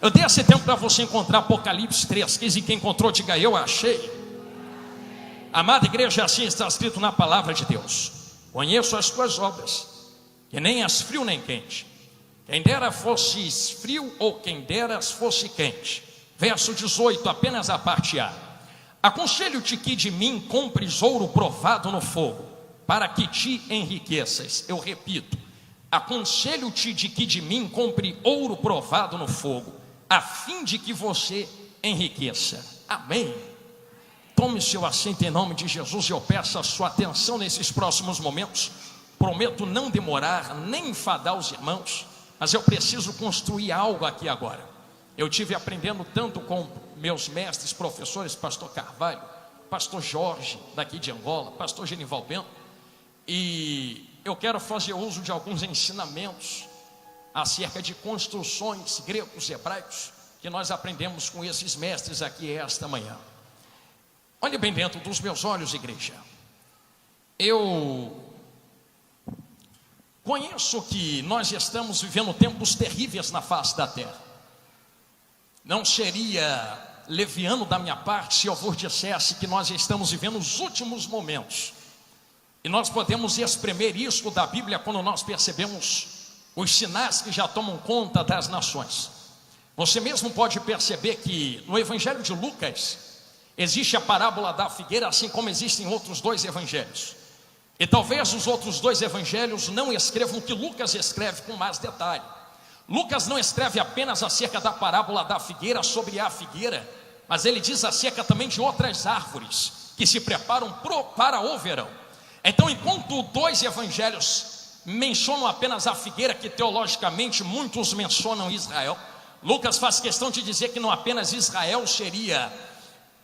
Eu dei esse tempo para você encontrar Apocalipse 3:15. Quem encontrou, diga: eu achei. Amada igreja, assim está escrito na palavra de Deus: conheço as tuas obras, que nem és frio nem quente. Quem dera fosses frio, ou quem deras fosse quente. Verso 18, apenas a parte A. Aconselho-te que de mim compres ouro provado no fogo, para que te enriqueças. Eu repito, aconselho-te de que de mim compre ouro provado no fogo, a fim de que você enriqueça. Amém. Tome seu assento em nome de Jesus, e eu peço a sua atenção nesses próximos momentos. Prometo não demorar, nem enfadar os irmãos, mas eu preciso construir algo aqui agora. Eu tive aprendendo tanto com meus mestres, professores, pastor Carvalho, pastor Jorge, daqui de Angola, pastor Genival Bento, e eu quero fazer uso de alguns ensinamentos acerca de construções gregos e hebraicos que nós aprendemos com esses mestres aqui esta manhã. Olhe bem dentro dos meus olhos, igreja. Eu conheço que nós estamos vivendo tempos terríveis na face da terra. Não seria leviano da minha parte se eu vos dissesse que nós estamos vivendo os últimos momentos. E nós podemos espremer isso da Bíblia quando nós percebemos os sinais que já tomam conta das nações. Você mesmo pode perceber que no Evangelho de Lucas existe a parábola da figueira, assim como existem outros dois evangelhos. E talvez os outros dois evangelhos não escrevam o que Lucas escreve com mais detalhe. Lucas não escreve apenas acerca da parábola da figueira, sobre a figueira, mas ele diz acerca também de outras árvores que se preparam para o verão. Então, enquanto dois evangelhos mencionam apenas a figueira, que teologicamente muitos mencionam Israel, Lucas faz questão de dizer que não apenas Israel seria,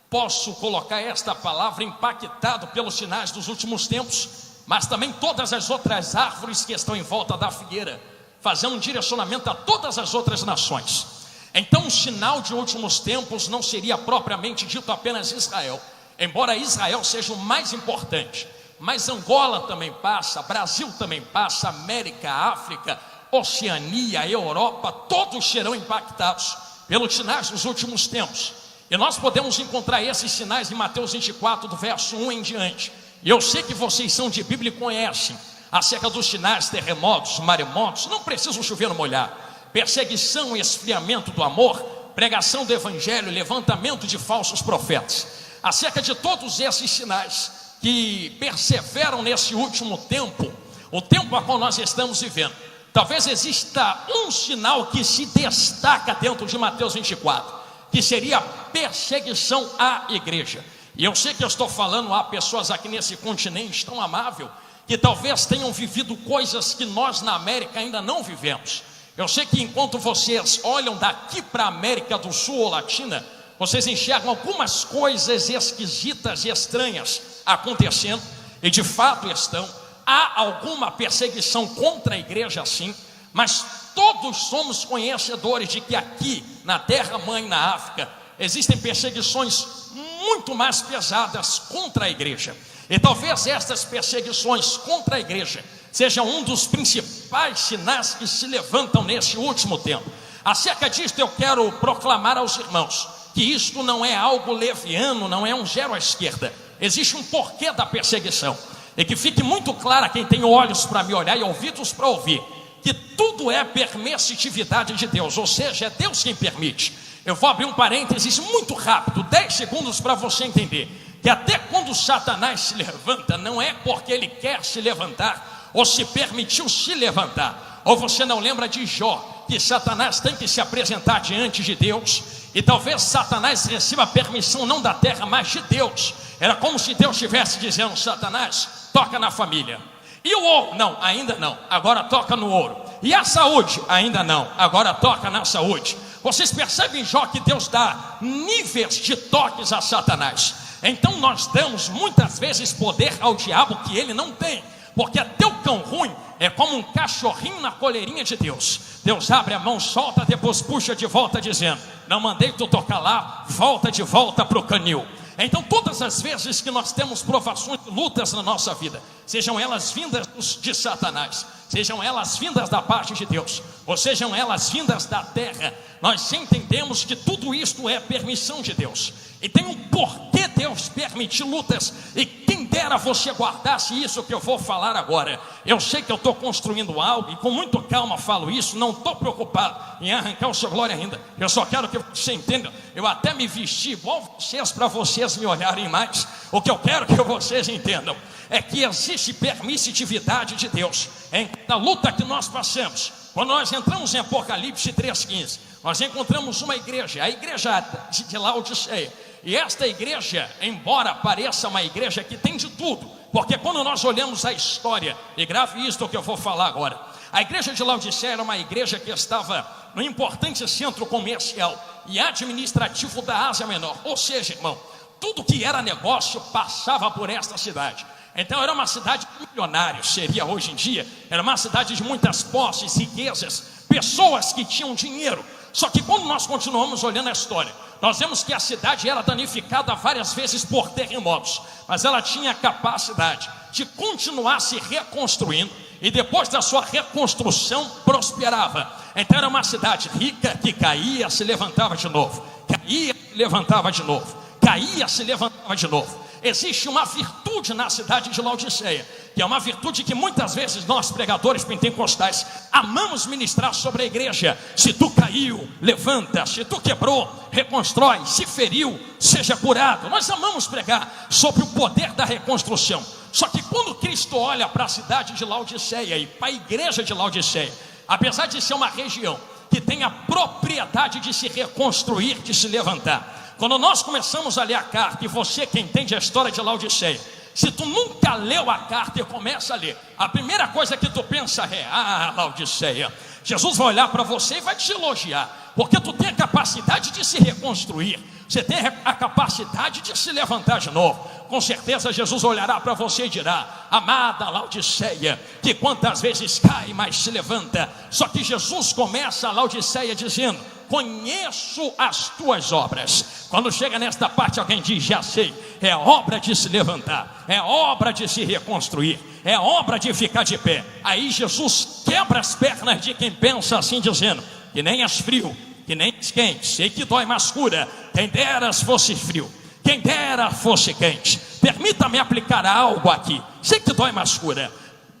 posso colocar esta palavra, impactado pelos sinais dos últimos tempos, mas também todas as outras árvores que estão em volta da figueira, fazendo um direcionamento a todas as outras nações. Então o sinal de últimos tempos não seria propriamente dito apenas Israel, embora Israel seja o mais importante, mas Angola também passa, Brasil também passa, América, África, Oceania, Europa, todos serão impactados pelos sinais dos últimos tempos. E nós podemos encontrar esses sinais em Mateus 24, do verso 1 em diante. E eu sei que vocês são de Bíblia e conhecem acerca dos sinais, terremotos, maremotos, não preciso chover no molhado, perseguição e esfriamento do amor, pregação do evangelho, levantamento de falsos profetas. Acerca de todos esses sinais que perseveram nesse último tempo, o tempo a qual nós estamos vivendo, talvez exista um sinal que se destaca dentro de Mateus 24, que seria a perseguição à igreja. E eu sei que eu estou falando a pessoas aqui nesse continente tão amável, que talvez tenham vivido coisas que nós na América ainda não vivemos. Eu sei que enquanto vocês olham daqui para a América do Sul ou Latina, vocês enxergam algumas coisas esquisitas e estranhas acontecendo, e de fato estão. Há alguma perseguição contra a igreja, sim, mas todos somos conhecedores de que aqui na terra-mãe, na África, existem perseguições muito mais pesadas contra a igreja. E talvez estas perseguições contra a igreja sejam um dos principais sinais que se levantam nesse último tempo. Acerca disto eu quero proclamar aos irmãos que isto não é algo leviano, não é um zero à esquerda. Existe um porquê da perseguição. E que fique muito claro a quem tem olhos para me olhar e ouvidos para ouvir, que tudo é permissividade de Deus, ou seja, é Deus quem permite. Eu vou abrir um parênteses muito rápido, 10 segundos para você entender que até quando Satanás se levanta, não é porque ele quer se levantar ou se permitiu se levantar. Ou você não lembra de Jó, que Satanás tem que se apresentar diante de Deus, e talvez Satanás receba permissão não da terra, mas de Deus. Era como se Deus estivesse dizendo: Satanás, toca na família. E o ouro? Não, ainda não, agora toca no ouro. E a saúde? Ainda não, agora toca na saúde. Vocês percebem, Jó, que Deus dá níveis de toques a Satanás. Então nós damos muitas vezes poder ao diabo que ele não tem, porque até o cão ruim é como um cachorrinho na coleirinha de Deus. Deus abre a mão, solta, depois puxa de volta dizendo: não mandei tu tocar lá, volta de volta para o canil. Então todas as vezes que nós temos provações e lutas na nossa vida, sejam elas vindas de Satanás, sejam elas vindas da parte de Deus, ou sejam elas vindas da terra, nós entendemos que tudo isto é permissão de Deus. E tem um porquê Deus permite lutas. E quem dera você guardasse isso que eu vou falar agora. Eu sei que eu estou construindo algo, e com muito calma falo isso. Não estou preocupado em arrancar o seu glória ainda. Eu só quero que você entenda. Eu até me vesti igual vocês, para vocês me olharem mais. O que eu quero que vocês entendam é que existe permissividade de Deus em cada luta que nós passamos. Quando nós entramos em Apocalipse 3,15, nós encontramos uma igreja, a igreja de Laodiceia. E esta igreja, embora pareça uma igreja que tem de tudo, porque quando nós olhamos a história, e grave isto que eu vou falar agora, a igreja de Laodiceia era uma igreja que estava no importante centro comercial e administrativo da Ásia Menor. Ou seja, irmão, tudo que era negócio passava por esta cidade. Então era uma cidade de milionários, seria hoje em dia. Era uma cidade de muitas posses, riquezas, pessoas que tinham dinheiro. Só que quando nós continuamos olhando a história, nós vemos que a cidade era danificada várias vezes por terremotos, mas ela tinha a capacidade de continuar se reconstruindo, e depois da sua reconstrução prosperava. Então era uma cidade rica que caía, se levantava de novo, caía, se levantava de novo, caía, se levantava de novo. Existe uma virtude na cidade de Laodiceia, que é uma virtude que muitas vezes nós, pregadores pentecostais, amamos ministrar sobre a igreja. Se tu caiu, levanta. Se tu quebrou, reconstrói. Se feriu, seja curado. Nós amamos pregar sobre o poder da reconstrução. Só que quando Cristo olha para a cidade de Laodiceia e para a igreja de Laodiceia, apesar de ser uma região que tem a propriedade de se reconstruir, de se levantar, quando nós começamos a ler a carta, e você que entende a história de Laodiceia, se tu nunca leu a carta e começa a ler, a primeira coisa que tu pensa é: ah, Laodiceia, Jesus vai olhar para você e vai te elogiar, porque tu tem a capacidade de se reconstruir, você tem a capacidade de se levantar de novo. Com certeza Jesus olhará para você e dirá: amada Laodiceia, que quantas vezes cai, mas se levanta. Só que Jesus começa a Laodiceia dizendo: conheço as tuas obras. Quando chega nesta parte, alguém diz: já sei. É obra de se levantar, é obra de se reconstruir, é obra de ficar de pé. Aí Jesus quebra as pernas de quem pensa assim, dizendo: que nem és frio, que nem és quente, sei que dói, mas cura. Quem deras fosse frio, quem dera fosse quente. Permita-me aplicar algo aqui. Sei que dói, mas cura.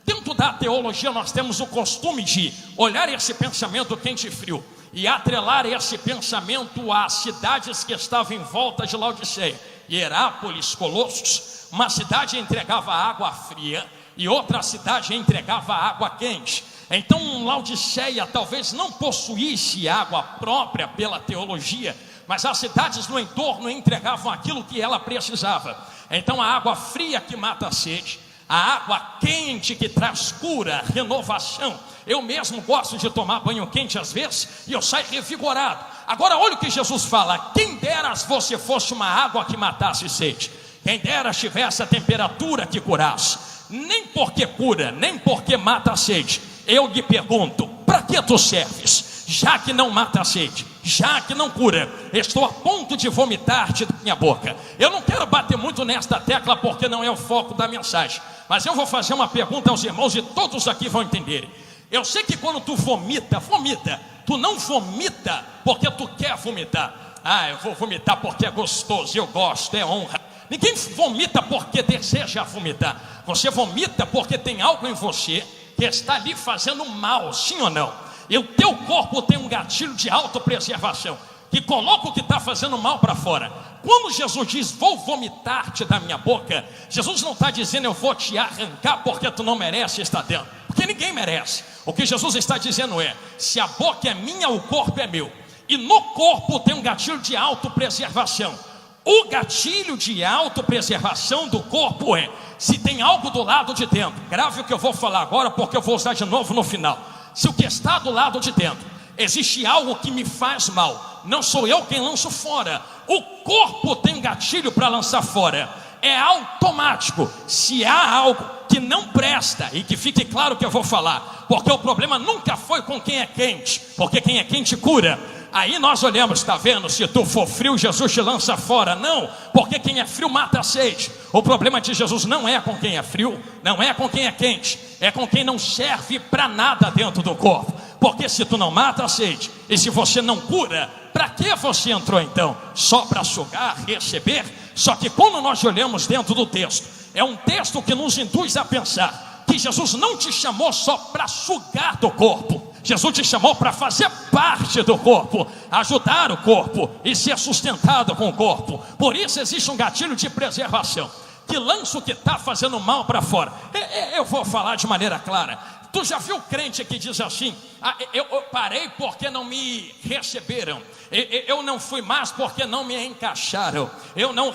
Dentro da teologia nós temos o costume de olhar esse pensamento quente e frio e atrelar esse pensamento às cidades que estavam em volta de Laodiceia. Hierápolis, Colossos, uma cidade entregava água fria e outra cidade entregava água quente. Então Laodiceia talvez não possuísse água própria pela teologia, mas as cidades no entorno entregavam aquilo que ela precisava. Então a água fria que mata a sede, a água quente que traz cura, renovação. Eu mesmo gosto de tomar banho quente às vezes e eu saio revigorado. Agora olha o que Jesus fala: quem dera se você fosse uma água que matasse sede, quem dera tivesse a temperatura que curasse. Nem porque cura, nem porque mata a sede. Eu lhe pergunto: para que tu serves? Já que não mata a sede, já que não cura, estou a ponto de vomitar-te da minha boca. Eu não quero bater muito nesta tecla porque não é o foco da mensagem, mas eu vou fazer uma pergunta aos irmãos e todos aqui vão entenderem. Eu sei que quando tu vomita, tu não vomita porque tu quer vomitar. Ah, eu vou vomitar porque é gostoso, eu gosto, é honra. Ninguém vomita porque deseja vomitar. Você vomita porque tem algo em você que está lhe fazendo mal, sim ou não? E o teu corpo tem um gatilho de autopreservação que coloca o que está fazendo mal para fora. Quando Jesus diz: vou vomitar-te da minha boca, Jesus não está dizendo: eu vou te arrancar porque tu não merece estar dentro, porque ninguém merece. O que Jesus está dizendo é: se a boca é minha, o corpo é meu. E no corpo tem um gatilho de autopreservação. O gatilho de autopreservação do corpo é: se tem algo do lado de dentro, grave o que eu vou falar agora porque eu vou usar de novo no final. Se o que está do lado de dentro existe algo que me faz mal, não sou eu quem lanço fora, o corpo tem gatilho para lançar fora. É automático. Se há algo que não presta, e que fique claro que eu vou falar, porque o problema nunca foi com quem é quente, porque quem é quente cura. Aí nós olhamos, está vendo? Se tu for frio, Jesus te lança fora. Não, porque quem é frio mata a sede. O problema de Jesus não é com quem é frio, não é com quem é quente, é com quem não serve para nada dentro do corpo. Porque se tu não mata a sede, e se você não cura, para que você entrou então? Só para sugar, receber? Só que quando nós olhamos dentro do texto, é um texto que nos induz a pensar que Jesus não te chamou só para sugar do corpo. Jesus te chamou para fazer parte do corpo, ajudar o corpo e ser sustentado com o corpo. Por isso existe um gatilho de preservação, que lança o que está fazendo mal para fora. Eu vou falar de maneira clara. Tu já viu crente que diz assim: eu parei porque não me receberam, eu não fui mais porque não me encaixaram, eu não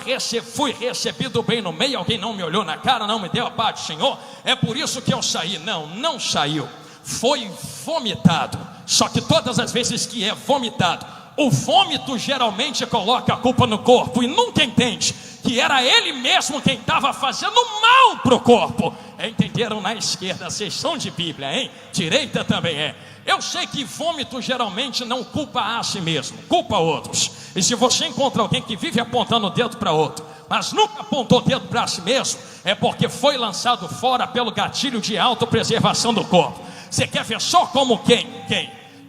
fui recebido bem no meio, alguém não me olhou na cara, não me deu a paz do Senhor, é por isso que eu saí. Não saiu, foi vomitado. Só que todas as vezes que é vomitado, o vômito geralmente coloca a culpa no corpo e nunca entende que era ele mesmo quem estava fazendo mal para o corpo. Entenderam na esquerda? Vocês são de Bíblia, hein? Direita também é. Eu sei que vômito geralmente não culpa a si mesmo, culpa outros. E se você encontra alguém que vive apontando o dedo para outro, mas nunca apontou o dedo para si mesmo, é porque foi lançado fora pelo gatilho de autopreservação do corpo. Você quer ver só como quem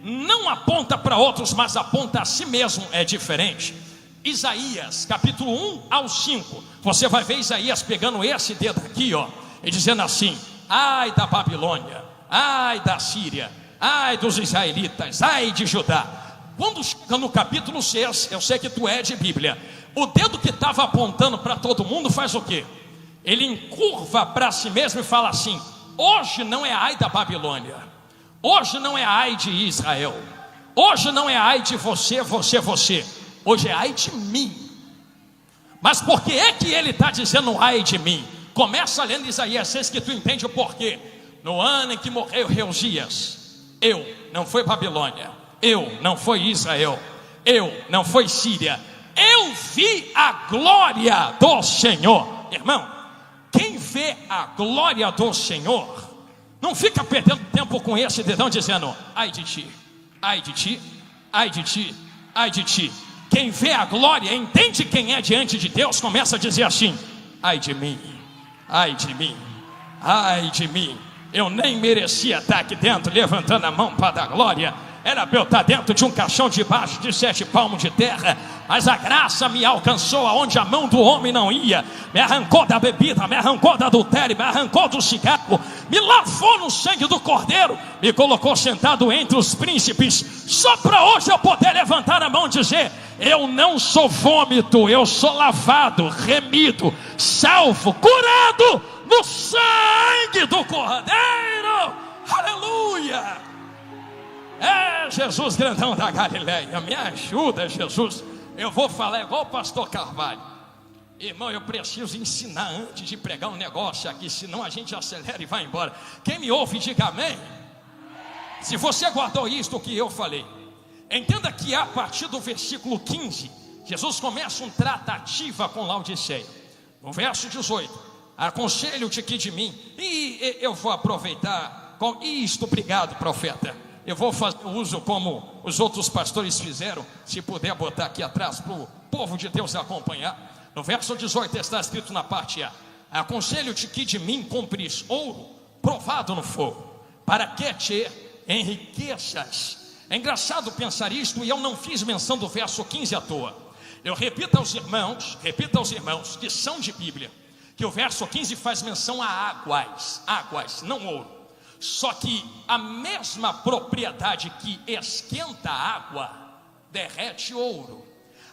não aponta para outros, mas aponta a si mesmo, é diferente. Isaías, capítulo 1 ao 5, você vai ver Isaías pegando esse dedo aqui, ó, e dizendo assim: ai da Babilônia, ai da Síria, ai dos israelitas, ai de Judá. Quando chega no capítulo 6, eu sei que tu é de Bíblia, o dedo que estava apontando para todo mundo faz o quê? Ele encurva para si mesmo e fala assim: hoje não é ai da Babilônia, hoje não é ai de Israel, hoje não é ai de você, hoje é ai de mim. Mas por que é que ele está dizendo ai de mim? Começa lendo Isaías 6 que tu entende o porquê. No ano em que morreu Reusias, não foi Babilônia, não foi Israel, não foi Síria, eu vi a glória do Senhor. Irmão, quem vê a glória do Senhor não fica perdendo tempo com esse dedão dizendo ai de ti, ai de ti, ai de ti, ai de ti. Quem vê a glória, entende quem é diante de Deus, começa a dizer assim: ai de mim, ai de mim, ai de mim. Eu nem merecia estar aqui dentro levantando a mão para dar glória. Era para eu estar dentro de um caixão debaixo de 7 palmos de terra, mas a graça me alcançou aonde a mão do homem não ia. Me arrancou da bebida, me arrancou do adultério, me arrancou do cigarro, me lavou no sangue do cordeiro, me colocou sentado entre os príncipes, só para hoje eu poder levantar a mão e dizer: eu não sou vômito, eu sou lavado, remido, salvo, curado no sangue do cordeiro. Aleluia! É Jesus grandão da Galileia, me ajuda, Jesus. Eu vou falar igual o pastor Carvalho. Irmão, eu preciso ensinar antes de pregar um negócio aqui, senão a gente acelera e vai embora. Quem me ouve, diga amém. Se você guardou isto que eu falei, entenda que a partir do versículo 15, Jesus começa uma tratativa com Laodiceia. No verso 18, aconselho-te aqui de mim, e eu vou aproveitar com isto. Obrigado, profeta. Eu vou fazer uso como os outros pastores fizeram. Se puder botar aqui atrás para o povo de Deus acompanhar. No verso 18 está escrito na parte A: aconselho-te que de mim compris ouro provado no fogo, para que te enriqueças. É engraçado pensar isto, e eu não fiz menção do verso 15 à toa. Eu repito aos irmãos que são de Bíblia, que o verso 15 faz menção a águas, não ouro. Só que a mesma propriedade que esquenta a água derrete ouro.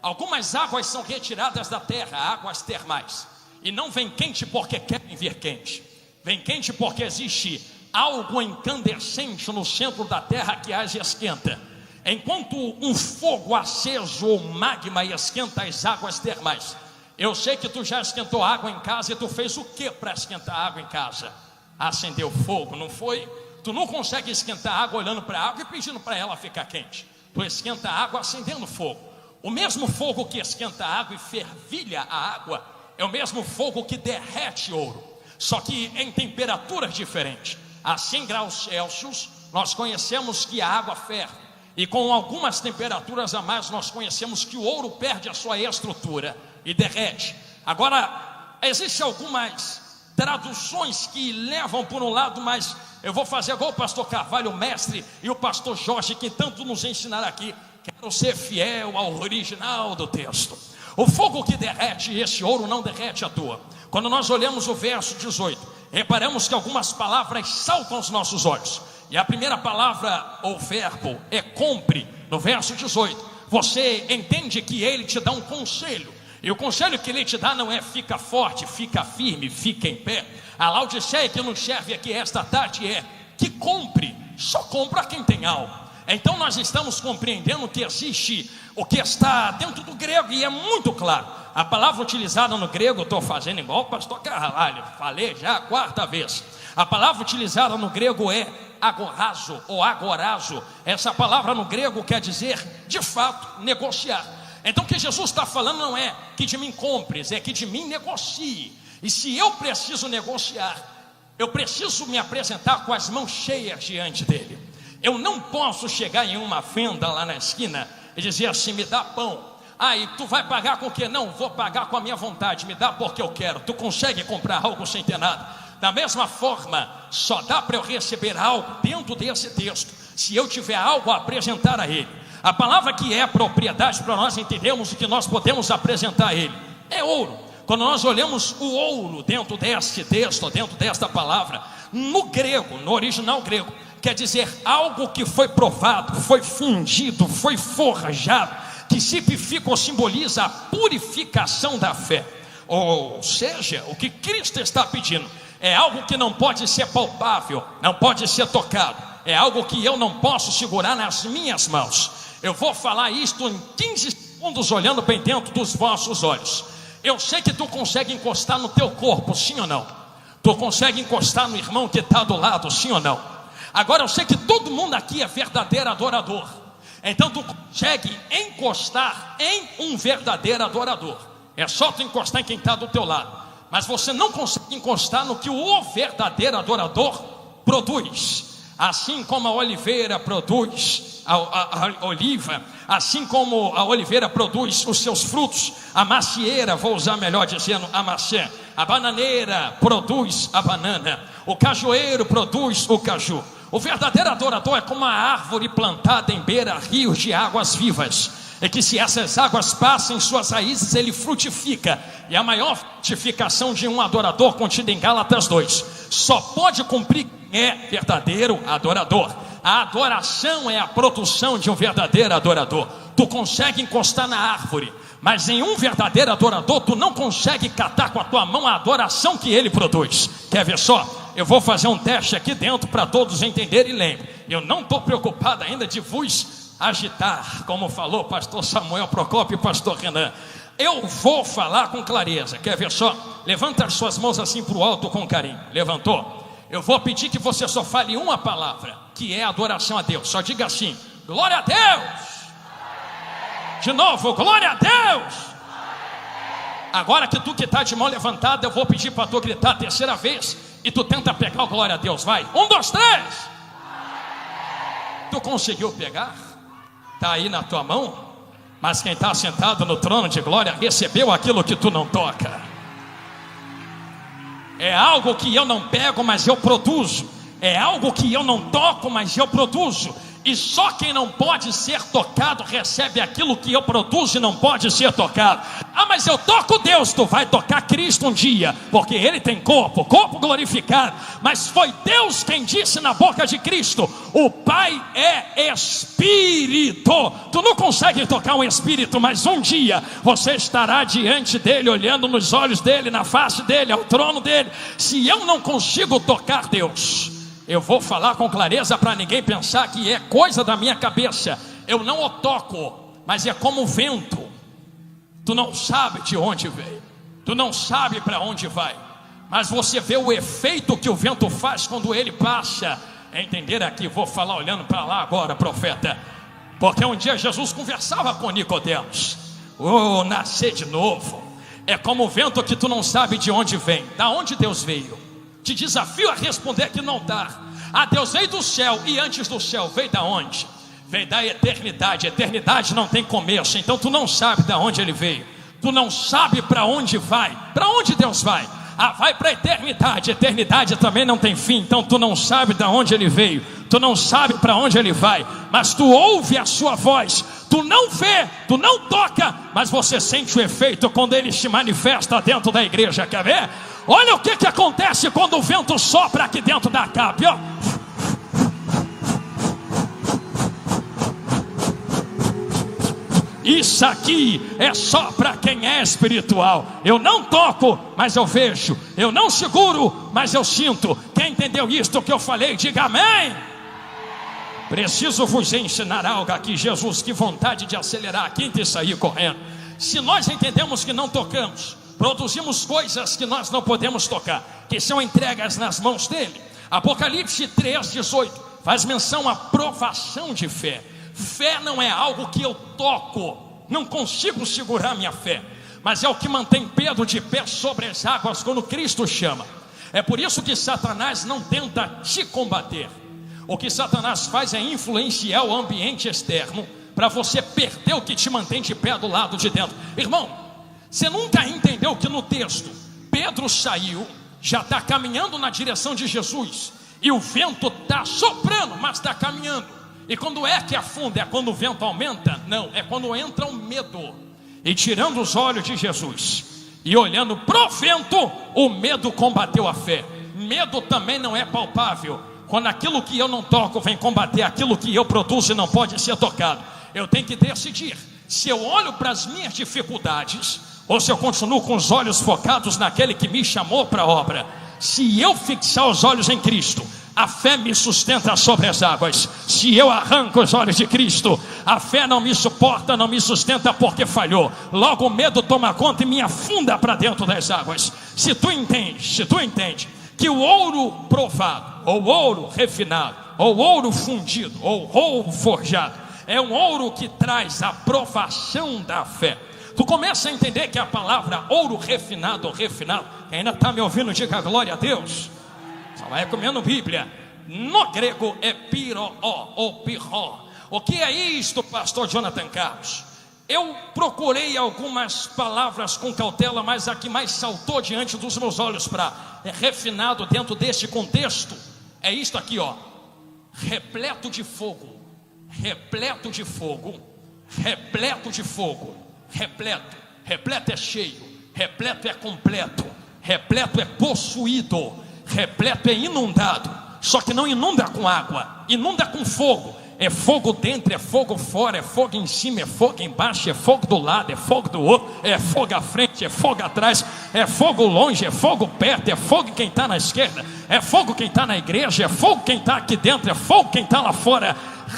Algumas águas são retiradas da terra, águas termais, e não vem quente porque querem vir quente, vem quente porque existe algo incandescente no centro da terra que as esquenta. Enquanto um fogo aceso ou magma esquenta as águas termais. Eu sei que tu já esquentou água em casa, e tu fez o que para esquentar água em casa? Acendeu fogo, não foi? Tu não consegue esquentar água olhando para a água e pedindo para ela ficar quente. Tu esquenta a água acendendo fogo. O mesmo fogo que esquenta a água e fervilha a água é o mesmo fogo que derrete ouro, só que em temperaturas diferentes. A 100 graus Celsius nós conhecemos que a água ferve. E com algumas temperaturas a mais, nós conhecemos que o ouro perde a sua estrutura e derrete. Agora, existem algumas traduções que levam por um lado, mas eu vou fazer igual o pastor Carvalho, o mestre, e o pastor Jorge, que tanto nos ensinaram aqui. Quero ser fiel ao original do texto. O fogo que derrete esse ouro não derrete à toa. Quando nós olhamos o verso 18, reparamos que algumas palavras saltam aos nossos olhos. E a primeira palavra ou verbo é compre. No verso 18, você entende que ele te dá um conselho. E o conselho que ele te dá não é fica forte, fica firme, fica em pé. A Laodiceia que nos serve aqui esta tarde é que compre, só compra quem tem algo. Então nós estamos compreendendo que existe o que está dentro do grego, e é muito claro. A palavra utilizada no grego, eu estou fazendo igual o pastor Carvalho, falei já a quarta vez. A palavra utilizada no grego é agorazo ou agorazo. Essa palavra no grego quer dizer, de fato, negociar. Então o que Jesus está falando não é que de mim compres, é que de mim negocie. E se eu preciso negociar, eu preciso me apresentar com as mãos cheias diante dele. Eu não posso chegar em uma venda lá na esquina e dizer assim, me dá pão. E tu vai pagar com o quê? Não, vou pagar com a minha vontade, me dá porque eu quero. Tu consegue comprar algo sem ter nada? Da mesma forma, só dá para eu receber algo dentro desse texto se eu tiver algo a apresentar a ele. A palavra que é propriedade, para nós entendermos o que nós podemos apresentar a ele, é ouro. Quando nós olhamos o ouro dentro deste texto, dentro desta palavra, no grego, no original grego, quer dizer algo que foi provado, foi fundido, foi forjado, que significa ou simboliza a purificação da fé. Ou seja, o que Cristo está pedindo é algo que não pode ser palpável, não pode ser tocado, é algo que eu não posso segurar nas minhas mãos. Eu vou falar isto em 15 segundos, olhando bem dentro dos vossos olhos. Eu sei que tu consegue encostar no teu corpo, sim ou não? Tu consegue encostar no irmão que está do lado, sim ou não? Agora eu sei que todo mundo aqui é verdadeiro adorador. Então tu consegue encostar em um verdadeiro adorador. É só tu encostar em quem está do teu lado. Mas você não consegue encostar no que o verdadeiro adorador produz. Assim como a oliveira produz a oliva, assim como a oliveira produz os seus frutos, a macieira, vou usar melhor dizendo, a maçã, a bananeira produz a banana, o cajueiro produz o caju. O verdadeiro adorador é como uma árvore plantada em beira-rios de águas vivas, é que se essas águas passam em suas raízes, ele frutifica. E a maior frutificação de um adorador, contida em Gálatas 2, só pode cumprir quem é verdadeiro adorador. A adoração é a produção de um verdadeiro adorador. Tu consegue encostar na árvore, mas em um verdadeiro adorador, tu não consegue catar com a tua mão a adoração que ele produz. Quer ver só? Eu vou fazer um teste aqui dentro para todos entenderem. E lembre, eu não estou preocupado ainda de vos agitar, como falou o pastor Samuel Procópio e o pastor Renan. Eu vou falar com clareza. Quer ver só? Levanta as suas mãos assim para o alto com carinho. Levantou? Eu vou pedir que você só fale uma palavra, que é adoração a Deus. Só diga assim, glória a Deus. De novo, glória a Deus. Agora que tu que está de mão levantada, eu vou pedir para tu gritar a terceira vez, e tu tenta pegar o glória a Deus. Vai, 1, 2, 3. Tu conseguiu pegar? Está aí na tua mão. Mas quem está sentado no trono de glória recebeu aquilo que tu não toca. É algo que eu não pego, mas eu produzo. É algo que eu não toco, mas eu produzo. E só quem não pode ser tocado recebe aquilo que eu produzo e não pode ser tocado. Mas eu toco Deus. Tu vai tocar Cristo um dia, porque Ele tem corpo glorificado. Mas foi Deus quem disse na boca de Cristo: o Pai é Espírito. Tu não consegue tocar um Espírito, mas um dia você estará diante dEle, olhando nos olhos dEle, na face dEle, ao trono dEle. Se eu não consigo tocar Deus, eu vou falar com clareza para ninguém pensar que é coisa da minha cabeça. Eu não o toco, mas é como o vento. Tu não sabe de onde veio, tu não sabe para onde vai, mas você vê o efeito que o vento faz quando ele passa. Entender aqui, vou falar olhando para lá agora, profeta. Porque um dia Jesus conversava com Nicodemos. Nascer de novo é como o vento que tu não sabe de onde vem. Da onde Deus veio? Te desafio a responder que não dá. Deus veio do céu, e antes do céu veio da onde? veio da eternidade. Eternidade não tem começo, então tu não sabe de onde ele veio, tu não sabe para onde vai. Para onde Deus vai? Vai para a eternidade. Eternidade também não tem fim, então tu não sabe de onde ele veio, tu não sabe para onde ele vai, mas tu ouve a sua voz. Tu não vê, tu não toca, mas você sente o efeito quando ele se manifesta dentro da igreja. Quer ver? Olha o que acontece quando o vento sopra aqui dentro da CAP, ó. Isso aqui é só para quem é espiritual. Eu não toco, mas eu vejo. Eu não seguro, mas eu sinto. Quem entendeu isto que eu falei, diga amém. Preciso vos ensinar algo aqui, Jesus. Que vontade de acelerar a quinta e sair correndo. Se nós entendemos que não tocamos, produzimos coisas que nós não podemos tocar, que são entregas nas mãos dele. Apocalipse 3:18 faz menção à provação de fé. Fé não é algo que eu toco, não consigo segurar minha fé, mas é o que mantém Pedro de pé sobre as águas quando Cristo chama. É por isso que Satanás não tenta te combater. O que Satanás faz é influenciar o ambiente externo para você perder o que te mantém de pé do lado de dentro. Irmão, você nunca entendeu que no texto Pedro saiu, já está caminhando na direção de Jesus, e o vento está soprando, mas está caminhando. E quando é que afunda? É quando o vento aumenta? Não, é quando entra o medo. E tirando os olhos de Jesus e olhando pro vento, o medo combateu a fé. Medo também não é palpável. Quando aquilo que eu não toco vem combater aquilo que eu produzo e não pode ser tocado, eu tenho que decidir se eu olho para as minhas dificuldades ou se eu continuo com os olhos focados naquele que me chamou para a obra. Se eu fixar os olhos em Cristo, a fé me sustenta sobre as águas. Se eu arranco os olhos de Cristo, a fé não me suporta, não me sustenta porque falhou. Logo o medo toma conta e me afunda para dentro das águas. Se tu entende que o ouro provado, ou ouro refinado, ou ouro fundido, ou ouro forjado, é um ouro que traz a provação da fé, tu começa a entender que a palavra ouro refinado, ou refinado, quem ainda está me ouvindo, diga glória a Deus. Só vai comendo Bíblia. No grego é piró ou piró. O que é isto, pastor Jonathan Carlos? Eu procurei algumas palavras com cautela, mas a que mais saltou diante dos meus olhos para refinado dentro deste contexto é isto aqui, ó: repleto de fogo, repleto de fogo, repleto de fogo. Repleto é cheio, repleto é completo, repleto é possuído, repleto é inundado. Só que não inunda com água, inunda com fogo. É fogo dentro, é fogo fora, é fogo em cima, é fogo embaixo, é fogo do lado, é fogo do outro, é fogo à frente, é fogo atrás, é fogo longe, é fogo perto, é fogo quem está na esquerda, é fogo quem está na igreja, é fogo quem está aqui dentro, é fogo quem está lá fora.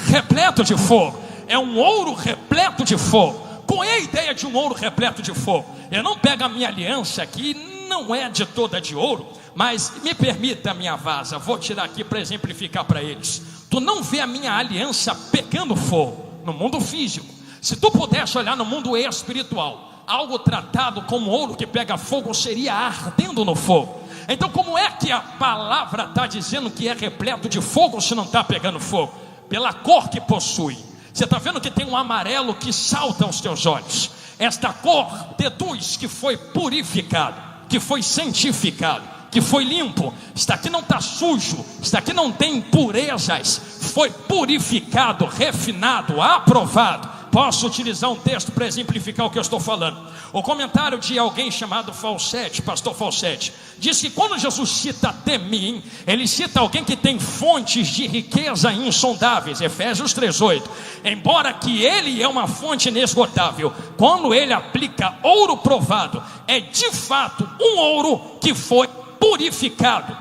Repleto de fogo, é um ouro repleto de fogo. Qual é a ideia de um ouro repleto de fogo? Eu não pego a minha aliança aqui, não é de toda de ouro, mas me permita a minha vaza, vou tirar aqui para exemplificar para eles. Tu não vê a minha aliança pegando fogo no mundo físico. Se tu pudesse olhar no mundo espiritual, algo tratado como ouro que pega fogo seria ardendo no fogo. Então como é que a palavra está dizendo que é repleto de fogo se não está pegando fogo? Pela cor que possui. Você está vendo que tem um amarelo que salta aos teus olhos. Esta cor deduz que foi purificado, que foi santificado, que foi limpo. Isso aqui não está sujo, isso aqui não tem impurezas, foi purificado, refinado, aprovado. Posso utilizar um texto para exemplificar o que eu estou falando. O comentário de alguém chamado Falsetti, pastor Falsetti, diz que quando Jesus cita Temim, ele cita alguém que tem fontes de riqueza insondáveis. Efésios 3:8. Embora que ele é uma fonte inesgotável, quando ele aplica ouro provado, é de fato um ouro que foi purificado,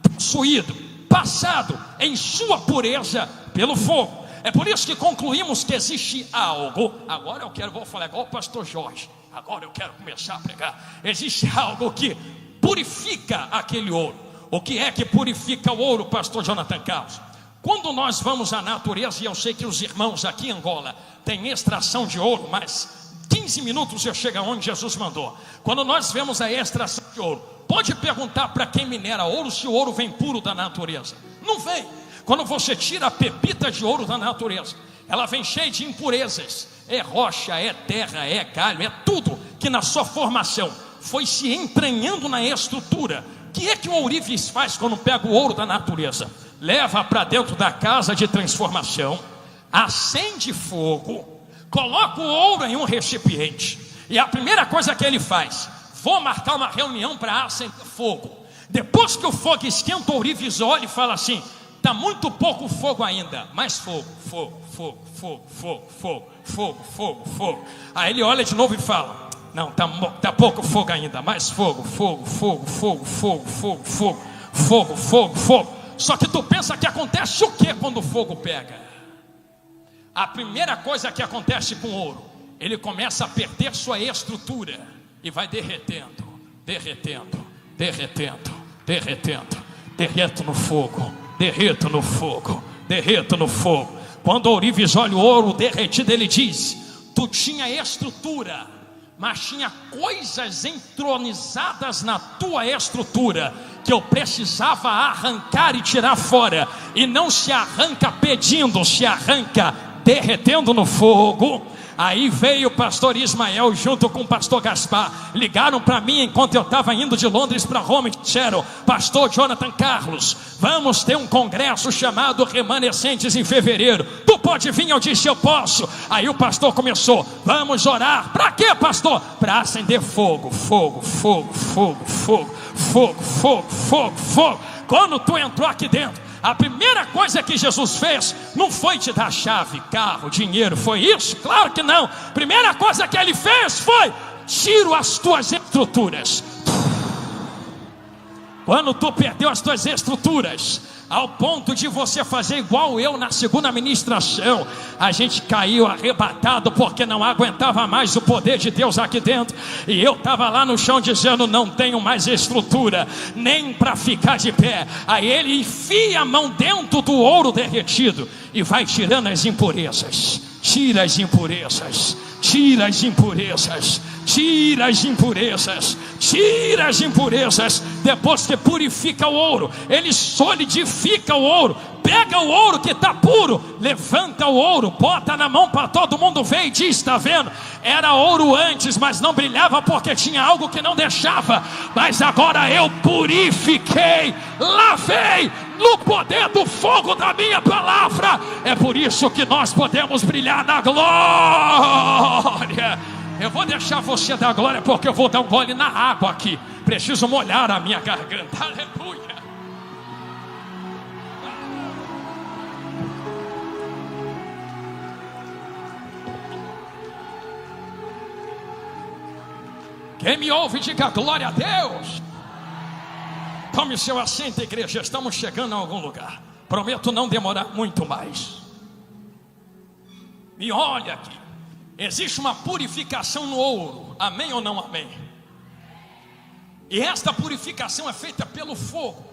possuído, passado em sua pureza pelo fogo. É por isso que concluímos que existe algo. Agora vou falar igual o pastor Jorge. Agora eu quero começar a pregar. Existe algo que purifica aquele ouro. O que é que purifica o ouro, pastor Jonathan Carlos? Quando nós vamos à natureza, e eu sei que os irmãos aqui em Angola têm extração de ouro, mas 15 minutos eu chego onde Jesus mandou. Quando nós vemos a extração de ouro, pode perguntar para quem minera ouro se o ouro vem puro da natureza. Não vem. Quando você tira a pepita de ouro da natureza ela vem cheia de impurezas. É rocha, é terra, é galho, é tudo que na sua formação foi se entranhando na estrutura. O que é que o ourives faz quando pega o ouro da natureza? Leva para dentro da casa de transformação, acende fogo, coloca o ouro em um recipiente, e a primeira coisa que ele faz: vou marcar uma reunião para acender fogo. Depois que o fogo esquenta, o ourives olha e fala assim: está muito pouco fogo ainda, mais fogo, fogo, fogo, fogo, fogo, fogo, fogo, fogo, fogo. Aí ele olha de novo e fala: não, tá pouco fogo ainda, mais fogo, fogo, fogo, fogo, fogo, fogo, fogo, fogo, fogo, fogo. Só que tu pensa que acontece o que quando o fogo pega? A primeira coisa que acontece com o ouro, ele começa a perder sua estrutura e vai derretendo, derretendo, derretendo, derretendo. Derreto no fogo, derreto no fogo, derreto no fogo. Quando o ourives olha o ouro derretido, ele diz: tu tinha estrutura, mas tinha coisas entronizadas na tua estrutura que eu precisava arrancar e tirar fora. E não se arranca pedindo, se arranca derretendo no fogo. Aí veio o pastor Ismael junto com o pastor Gaspar, ligaram para mim enquanto eu estava indo de Londres para Roma e disseram: pastor Jonathan Carlos, vamos ter um congresso chamado Remanescentes em fevereiro, tu pode vir? Eu disse: eu posso. Aí o pastor começou: vamos orar. Para quê, pastor? Para acender fogo, fogo, fogo, fogo, fogo, fogo, fogo, fogo, fogo. Quando tu entrou aqui dentro, a primeira coisa que Jesus fez não foi te dar chave, carro, dinheiro, foi isso? Claro que não. Primeira coisa que ele fez foi: tiro as tuas estruturas. Quando tu perdeu as tuas estruturas, ao ponto de você fazer igual eu na segunda ministração, a gente caiu arrebatado porque não aguentava mais o poder de Deus aqui dentro. E eu estava lá no chão dizendo: não tenho mais estrutura nem para ficar de pé. Aí ele enfia a mão dentro do ouro derretido e vai tirando as impurezas. Tira as impurezas, tira as impurezas, tira as impurezas, tira as impurezas. Depois que purifica o ouro, ele solidifica o ouro. Pega o ouro que está puro, levanta o ouro, bota na mão para todo mundo ver e diz: está vendo? Era ouro antes, mas não brilhava porque tinha algo que não deixava. Mas agora eu purifiquei, lavei no poder do fogo da minha palavra. É por isso que nós podemos brilhar na glória. Eu vou deixar você dar glória porque eu vou dar um gole na água aqui. Preciso molhar a minha garganta. Aleluia. Quem me ouve, diga glória a Deus. Tome seu assento, igreja. Estamos chegando a algum lugar. Prometo não demorar muito mais. E olha aqui. Existe uma purificação no ouro. Amém ou não amém? E esta purificação é feita pelo fogo.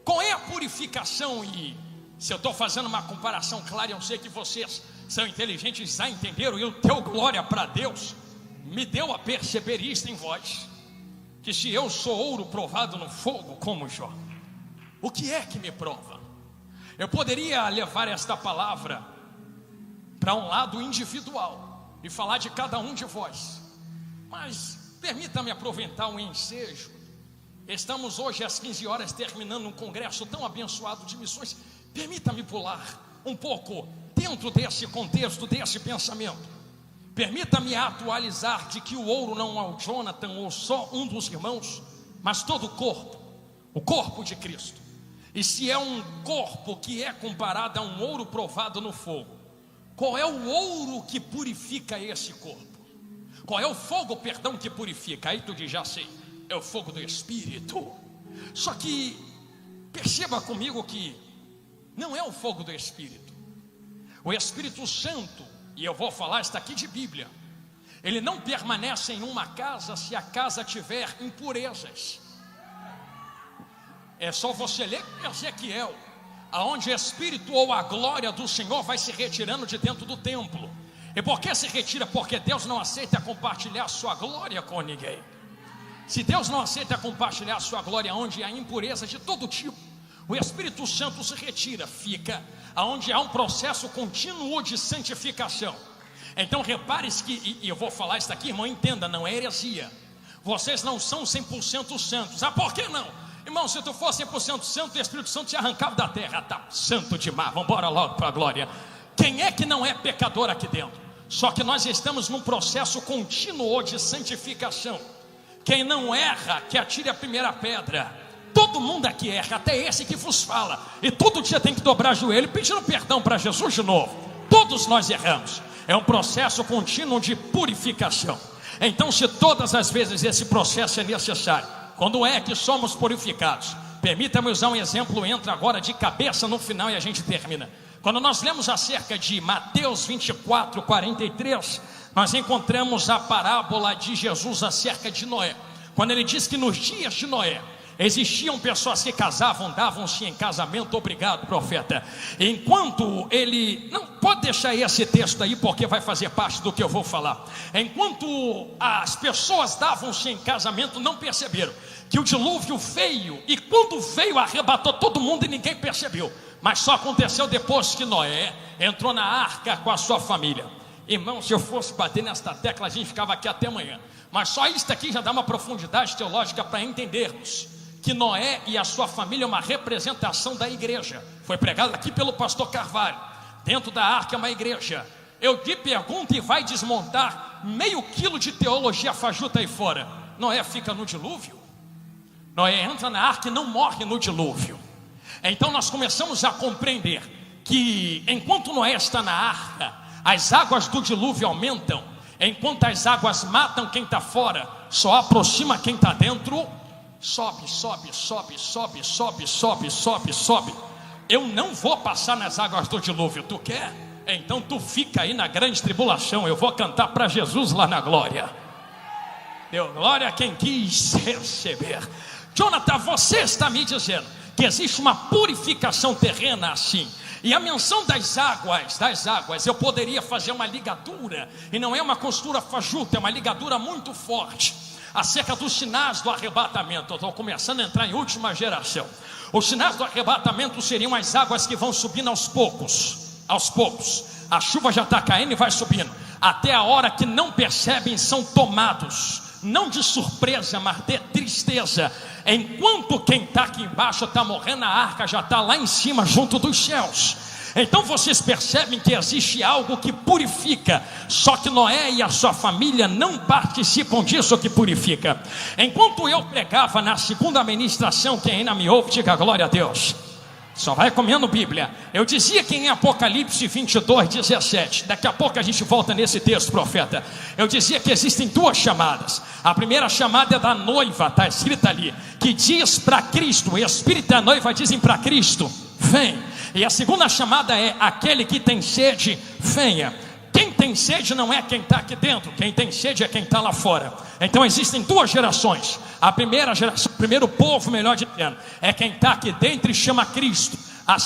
Qual é a purificação? E se eu estou fazendo uma comparação clara, eu sei que vocês são inteligentes, já entenderam. E o teu glória para Deus me deu a perceber isto em vós, que se eu sou ouro provado no fogo como Jó, o que é que me prova? Eu poderia levar esta palavra para um lado individual e falar de cada um de vós, mas permita-me aproveitar um ensejo. Estamos hoje às 15 horas terminando um congresso tão abençoado de missões. Permita-me pular um pouco dentro desse contexto, desse pensamento. Permita-me atualizar de que o ouro não é o Jonathan ou só um dos irmãos, mas todo o corpo de Cristo. E se é um corpo que é comparado a um ouro provado no fogo, qual é o ouro que purifica esse corpo? Qual é o fogo, perdão, que purifica? Aí tu diz: já sei, é o fogo do Espírito. Só que perceba comigo que não é o fogo do Espírito. O Espírito Santo, e eu vou falar isso aqui de Bíblia, ele não permanece em uma casa se a casa tiver impurezas. É só você ler Ezequiel, aonde o Espírito ou a glória do Senhor vai se retirando de dentro do templo. E por que se retira? Porque Deus não aceita compartilhar a sua glória com ninguém. Se Deus não aceita compartilhar a sua glória onde há impureza de todo tipo, O Espírito Santo se retira, fica onde há um processo contínuo de santificação. Então repare que, e eu vou falar isso aqui, irmão, entenda, não é heresia. Vocês não são 100% santos. Ah, por que não? Irmão, se tu for 100% santo, o Espírito Santo te arrancava da terra. Tá santo demais, vamos embora logo para a glória. Quem é que não é pecador aqui dentro? Só que nós estamos num processo contínuo de santificação. Quem não erra, que atire a primeira pedra. Todo mundo aqui erra, até esse que vos fala. E todo dia tem que dobrar joelho pedindo perdão para Jesus de novo. Todos nós erramos. É um processo contínuo de purificação. Então, se todas as vezes esse processo é necessário, quando é que somos purificados? Permita-me usar um exemplo, entra agora de cabeça no final e a gente termina. Quando nós lemos acerca de Mateus 24, 43, nós encontramos a parábola de Jesus acerca de Noé. Quando ele diz que nos dias de Noé existiam pessoas que casavam, davam-se em casamento. Obrigado, profeta. Enquanto ele, não pode deixar esse texto aí, porque vai fazer parte do que eu vou falar. Enquanto as pessoas davam-se em casamento, não perceberam que o dilúvio veio, e quando veio arrebatou todo mundo e ninguém percebeu. Mas só aconteceu depois que Noé entrou na arca com a sua família. Irmão, se eu fosse bater nesta tecla, a gente ficava aqui até amanhã. Mas só isso aqui já dá uma profundidade teológica para entendermos que Noé e a sua família é uma representação da igreja. Foi pregado aqui pelo pastor Carvalho. Dentro da arca é uma igreja. Eu te pergunto e vai desmontar meio quilo de teologia fajuta aí fora. Noé fica no dilúvio? Noé entra na arca e não morre no dilúvio. Então nós começamos a compreender que enquanto Noé está na arca, as águas do dilúvio aumentam. Enquanto as águas matam quem está fora, só aproxima quem está dentro. Sobe, sobe, sobe, sobe, sobe, sobe, sobe, sobe. Eu não vou passar nas águas do dilúvio. Tu quer? Então tu fica aí na grande tribulação. Eu vou cantar para Jesus lá na glória. Deu glória a quem quis receber. Jonathan, você está me dizendo que existe uma purificação terrena assim. E a menção das águas, eu poderia fazer uma ligadura. E não é uma costura fajuta, é uma ligadura muito forte acerca dos sinais do arrebatamento. Eu estou começando a entrar em última geração. Os sinais do arrebatamento seriam as águas que vão subindo aos poucos. Aos poucos. A chuva já está caindo e vai subindo. Até a hora que não percebem, são tomados. Não de surpresa, mas de tristeza. Enquanto quem está aqui embaixo está morrendo, a arca já está lá em cima, junto dos céus. Então vocês percebem que existe algo que purifica. Só que Noé e a sua família não participam disso que purifica. Enquanto eu pregava na segunda ministração, quem ainda me ouve, diga glória a Deus. Só vai comendo Bíblia. Eu dizia que em Apocalipse 22, 17, daqui a pouco a gente volta nesse texto, profeta. Eu dizia que existem duas chamadas. A primeira chamada é da noiva, está escrita ali, que diz para Cristo, o Espírito e a noiva dizem para Cristo, vem. E a segunda chamada é aquele que tem sede, venha. Quem tem sede não é quem está aqui dentro, quem tem sede é quem está lá fora. Então existem duas gerações. A primeira geração, o primeiro povo, melhor dizendo, é quem está aqui dentro e chama Cristo.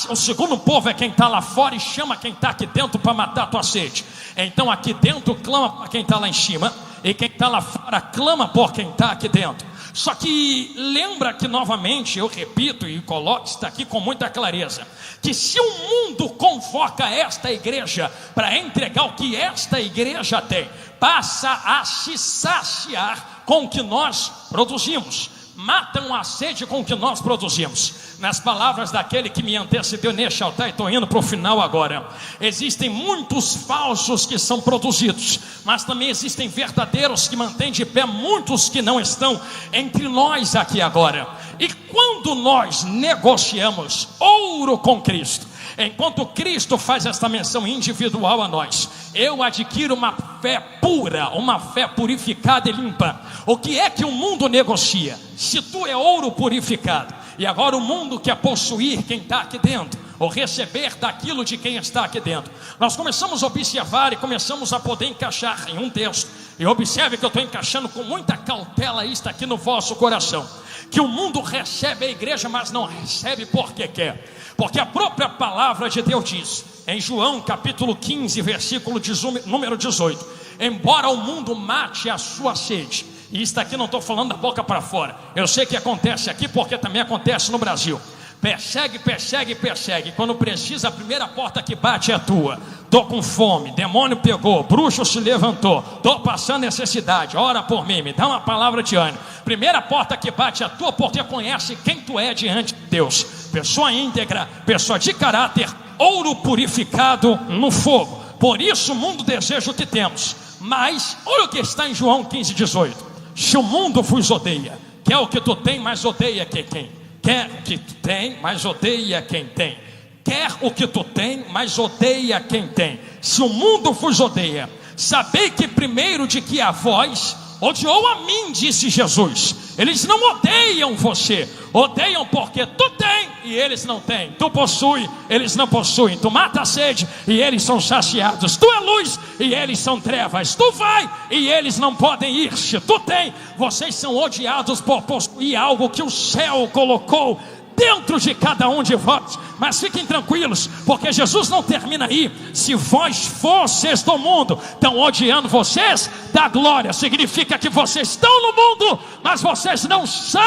O segundo povo é quem está lá fora e chama quem está aqui dentro para matar a tua sede. Então aqui dentro clama para quem está lá em cima, e quem está lá fora clama por quem está aqui dentro. Só que lembra que novamente, eu repito e coloco isso aqui com muita clareza, que se o mundo convoca esta igreja para entregar o que esta igreja tem, passa a se saciar com o que nós produzimos, matam a sede com o que nós produzimos. Nas palavras daquele que me antecedeu neste altar, e estou indo para o final agora, existem muitos falsos que são produzidos, mas também existem verdadeiros que mantêm de pé muitos que não estão entre nós aqui agora. E quando nós negociamos ouro com Cristo, enquanto Cristo faz esta menção individual a nós, eu adquiro uma fé pura, uma fé purificada e limpa. O que é que o mundo negocia? Se tu é ouro purificado, e agora o mundo quer possuir quem está aqui dentro, ou receber daquilo de quem está aqui dentro. Nós começamos a observar e começamos a poder encaixar em um texto. E observe que eu estou encaixando com muita cautela isto aqui no vosso coração, que o mundo recebe a igreja, mas não recebe porque quer. Porque a própria palavra de Deus diz, em João capítulo 15, versículo número 18, embora o mundo mate a sua sede. E isso aqui não estou falando da boca para fora, eu sei que acontece aqui porque também acontece no Brasil. Persegue, persegue, persegue. Quando precisa, a primeira porta que bate é a tua. Estou com fome, demônio pegou, bruxo se levantou, estou passando necessidade, ora por mim, me dá uma palavra de ânimo. Primeira porta que bate é a tua, porque conhece quem tu é diante de Deus. Pessoa íntegra, pessoa de caráter, ouro purificado no fogo. Por isso o mundo deseja o que temos. Mas olha o que está em João 15:18. Se o mundo vos odeia, quer o que tu tem, mas odeia quem? Quer o que tu tem, mas odeia quem tem. Quer o que tu tem, mas odeia quem tem. Se o mundo vos odeia, sabei que primeiro de que a vós odiou a mim, disse Jesus. Eles não odeiam você, odeiam porque tu tem e eles não têm. Tu possui, eles não possuem. Tu mata a sede e eles são saciados. Tu é luz e eles são trevas. Tu vai e eles não podem ir. Se tu tem, vocês são odiados por possuir algo que o céu colocou dentro de cada um de vós. Mas fiquem tranquilos, porque Jesus não termina aí. Se vós fosseis do mundo, estão odiando vocês, da glória, significa que vocês estão no mundo, mas vocês não são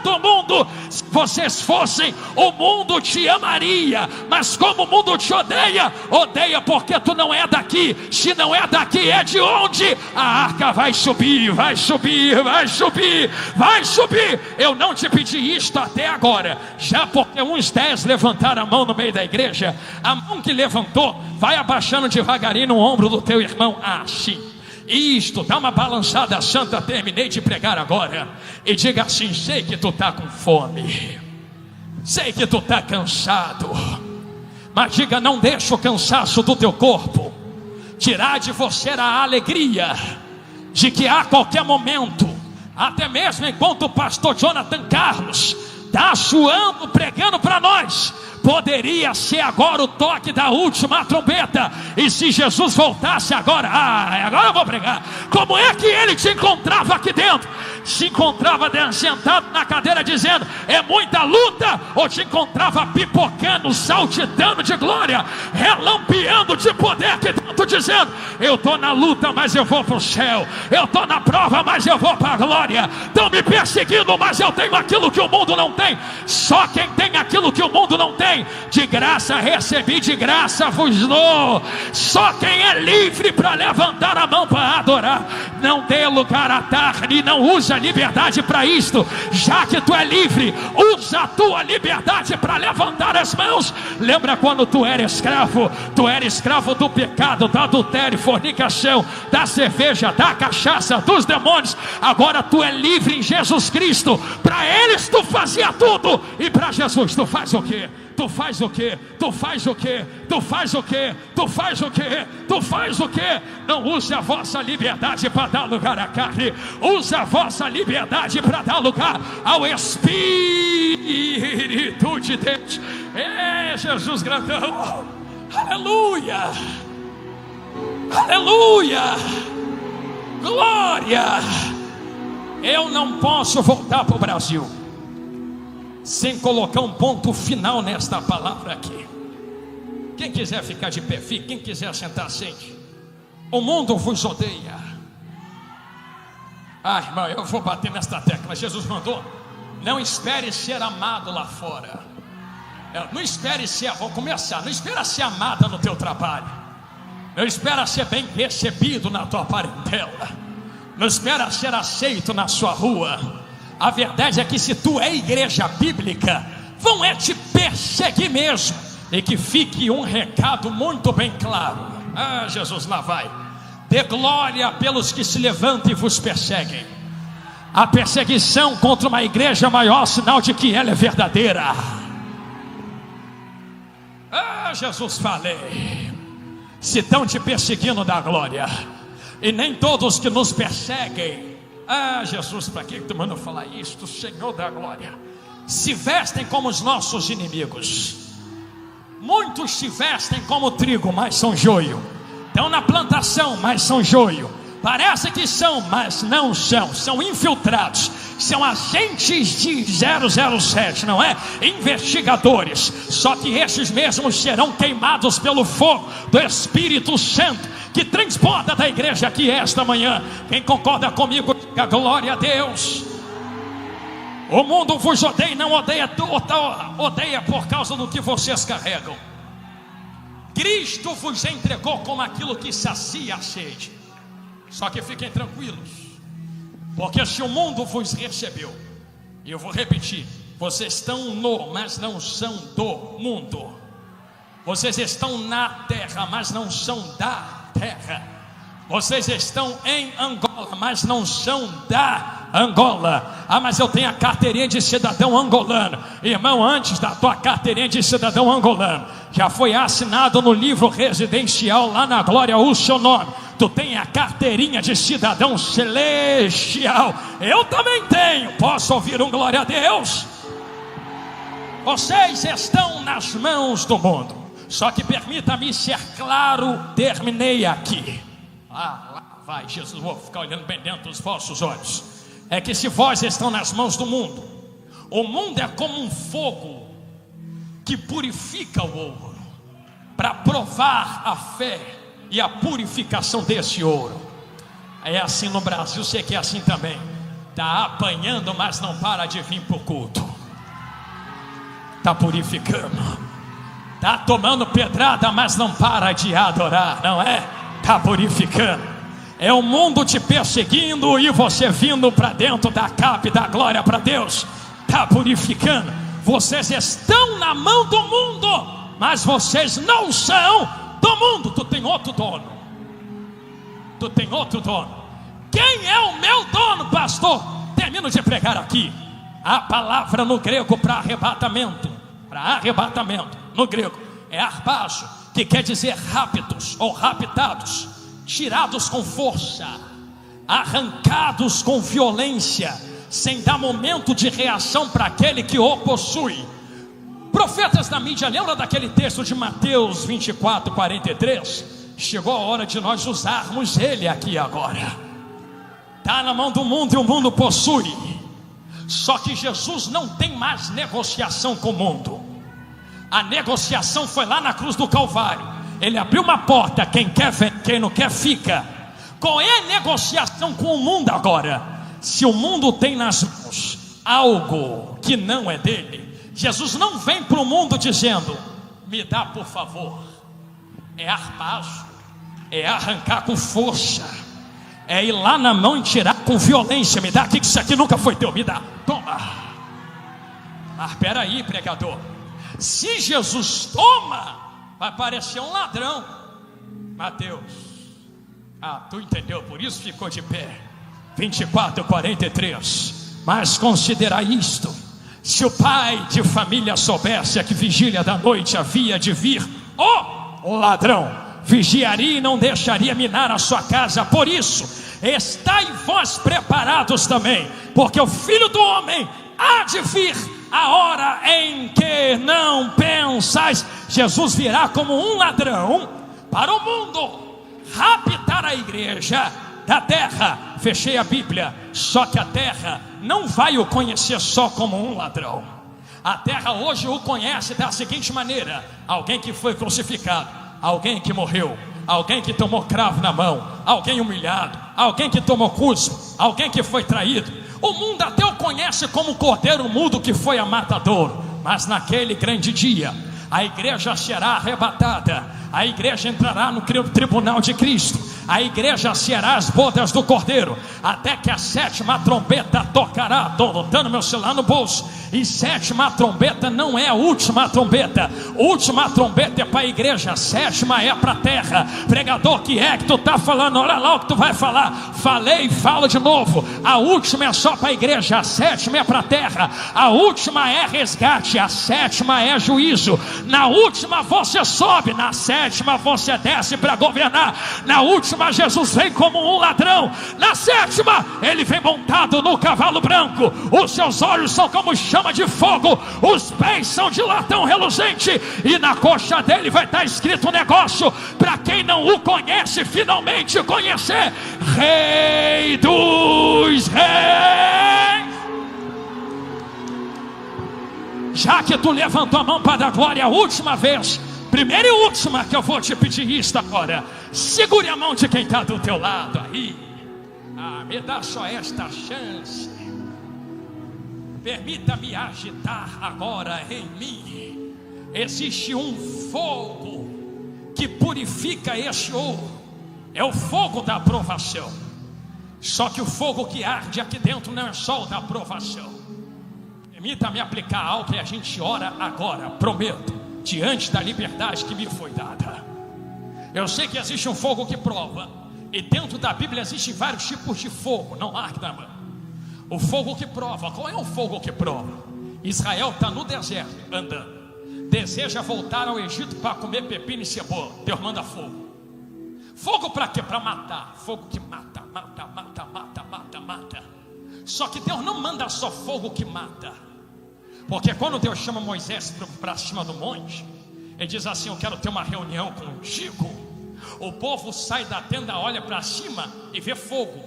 do mundo. Se vocês fossem, o mundo te amaria, mas como o mundo te odeia, odeia porque tu não é daqui. Se não é daqui, é de onde? A arca vai subir, vai subir, vai subir, vai subir. Eu não te pedi isto até agora, já porque uns 10 levantaram a mão no meio da igreja. A mão que levantou, vai abaixando devagarinho no ombro do teu irmão, assim. Isto, dá uma balançada santa. Terminei de pregar agora. E diga assim: sei que tu está com fome, sei que tu está cansado, mas diga: não deixa o cansaço do teu corpo tirar de você a alegria de que a qualquer momento, até mesmo enquanto o pastor Jonathan Carlos está suando, pregando para nós, poderia ser agora o toque da última trombeta. E se Jesus voltasse agora, agora eu vou pregar. Como é que ele te encontrava aqui dentro? Se encontrava sentado na cadeira dizendo: é muita luta? Ou te encontrava pipocando, saltitando de glória, relampeando de poder aqui dentro, dizendo: eu estou na luta, mas eu vou para o céu. Eu estou na prova, mas eu vou para a glória. Estão me perseguindo, mas eu tenho aquilo que o mundo não tem. Só quem tem aquilo que o mundo não tem, de graça recebi, de graça vos dou. Só quem é livre para levantar a mão para adorar. Não dê lugar à carne, não use a liberdade para isto. Já que tu é livre, usa a tua liberdade para levantar as mãos. Lembra quando tu era escravo? Tu era escravo do pecado, do adultério, fornicação, da cerveja, da cachaça, dos demônios. Agora tu é livre em Jesus Cristo. Para eles tu fazia tudo, e para Jesus tu faz o quê? Tu faz o quê? Tu faz o quê? Tu faz o quê? Tu faz o quê? Tu faz o quê? Não use a vossa liberdade para dar lugar à carne. Use a vossa liberdade para dar lugar ao Espírito de Deus. É Jesus grandão. Aleluia. Aleluia. Glória. Eu não posso voltar para o Brasil sem colocar um ponto final nesta palavra aqui. Quem quiser ficar de pé, fique. Quem quiser sentar, sente. O mundo vos odeia. Irmão, eu vou bater nesta tecla. Jesus mandou: não espere ser amado lá fora. Não espere ser, vou começar. Não espera ser amada no teu trabalho. Não espera ser bem recebido na tua parentela. Não espera ser aceito na sua rua. A verdade é que se tu é igreja bíblica, vão te perseguir mesmo. E que fique um recado muito bem claro. Jesus, lá vai. Dê glória pelos que se levantam e vos perseguem. A perseguição contra uma igreja é o maior sinal de que ela é verdadeira. Jesus, falei. Se estão te perseguindo, dá glória. E nem todos que nos perseguem, Jesus, para que tu manda falar isto? Senhor da glória, se vestem como os nossos inimigos. Muitos se vestem como trigo, mas são joio. Estão na plantação, mas são joio. Parece que são, mas não são. São infiltrados. São agentes de 007, não é? Investigadores. Só que esses mesmos serão queimados pelo fogo do Espírito Santo, que transporta da igreja aqui esta manhã. Quem concorda comigo, diga glória a Deus. O mundo vos odeia e não odeia por causa do que vocês carregam. Cristo vos entregou como aquilo que sacia a sede. Só que fiquem tranquilos, porque se o mundo vos recebeu, e eu vou repetir, vocês estão no, mas não são do mundo. Vocês estão na terra, mas não são da terra. Vocês estão em Angola, mas não são da Angola. Ah, mas eu tenho a carteirinha de cidadão angolano. Irmão, antes da tua carteirinha de cidadão angolano, já foi assinado no livro residencial lá na glória o seu nome. Tu tem a carteirinha de cidadão celestial. Eu também tenho. Posso ouvir um glória a Deus? Vocês estão nas mãos do mundo. Só que permita-me ser claro, terminei aqui. Lá vai Jesus, vou ficar olhando bem dentro dos vossos olhos. É que se vós estão nas mãos do mundo, o mundo é como um fogo que purifica o ouro, para provar a fé e a purificação desse ouro. É assim no Brasil, sei que é assim também. Está apanhando, mas não para de vir para o culto. Está purificando. Está tomando pedrada, mas não para de adorar, não é? Está purificando. É o mundo te perseguindo e você vindo para dentro da capa e da glória para Deus. Está purificando. Vocês estão na mão do mundo, mas vocês não são do mundo. Tu tem outro dono. Tu tem outro dono. Quem é o meu dono, pastor? Termino de pregar aqui. A palavra no grego para arrebatamento, no grego é arpazo, que quer dizer rápidos ou raptados, tirados com força, arrancados com violência, sem dar momento de reação para aquele que o possui. Profetas da mídia, lembra daquele texto de Mateus 24, 43? Chegou a hora de nós usarmos ele aqui agora. Está na mão do mundo e o mundo possui. Só que Jesus não tem mais negociação com o mundo. A negociação foi lá na cruz do Calvário. Ele abriu uma porta, quem quer vem, quem não quer fica. Qual é a negociação com o mundo agora? Se o mundo tem nas mãos algo que não é dele, Jesus não vem para o mundo dizendo: me dá por favor. É arpazo, é arrancar com força, é ir lá na mão e tirar com violência. Me dá aqui que isso aqui nunca foi teu, me dá, toma. Mas espera aí, pregador, se Jesus toma, vai parecer um ladrão. Mateus, tu entendeu, por isso ficou de pé. 24, 43. Mas considerai isto: se o pai de família soubesse a que vigília da noite havia de vir o ladrão, vigiaria e não deixaria minar a sua casa. Por isso, estai vós preparados também, porque o Filho do Homem há de vir a hora em que não pensais. Jesus virá como um ladrão para o mundo, raptar a igreja da terra. Fechei a Bíblia. Só que a terra não vai o conhecer só como um ladrão. A terra hoje o conhece da seguinte maneira: alguém que foi crucificado, alguém que morreu, alguém que tomou cravo na mão, alguém humilhado, alguém que tomou cuspo, alguém que foi traído. O mundo até o conhece como o cordeiro mudo que foi a matadouro. Mas naquele grande dia, a igreja será arrebatada. A igreja entrará no tribunal de Cristo. A igreja será as bodas do cordeiro, até que a sétima trombeta tocará. Estou botando meu celular no bolso. E sétima trombeta não é a última trombeta. Última trombeta é para a igreja, a sétima é para a terra. Pregador, que é que tu está falando? Olha lá o que tu vai falar. Falei e falo de novo. A última é só para a igreja, a sétima é para a terra. A última é resgate, a sétima é juízo. Na última você sobe, na sétima você desce para governar. Na última Jesus vem como um ladrão. Na sétima ele vem montado no cavalo branco. Os seus olhos são como chama de fogo, os pés são de latão reluzente, e na coxa dele vai estar escrito um negócio para quem não o conhece finalmente conhecer: Rei dos Reis. Já que tu levantou a mão para dar glória a última vez, primeira e última que eu vou te pedir isto agora: segure a mão de quem está do teu lado aí. Me dá só esta chance. Permita-me agitar agora em mim. Existe um fogo que purifica este ouro. É o fogo da aprovação. Só que o fogo que arde aqui dentro não é só o da aprovação. Permita-me aplicar algo e a gente ora agora, prometo, diante da liberdade que me foi dada. Eu sei que existe um fogo que prova, e dentro da Bíblia existem vários tipos de fogo, não largue da mão. O fogo que prova, qual é o fogo que prova? Israel está no deserto, andando, deseja voltar ao Egito para comer pepino e cebola. Deus manda fogo. Fogo para quê? Para matar. Fogo que mata, mata, mata, mata, mata, mata. Só que Deus não manda só fogo que mata. Porque quando Deus chama Moisés para cima do monte, Ele diz assim: eu quero ter uma reunião contigo. O povo sai da tenda, olha para cima e vê fogo,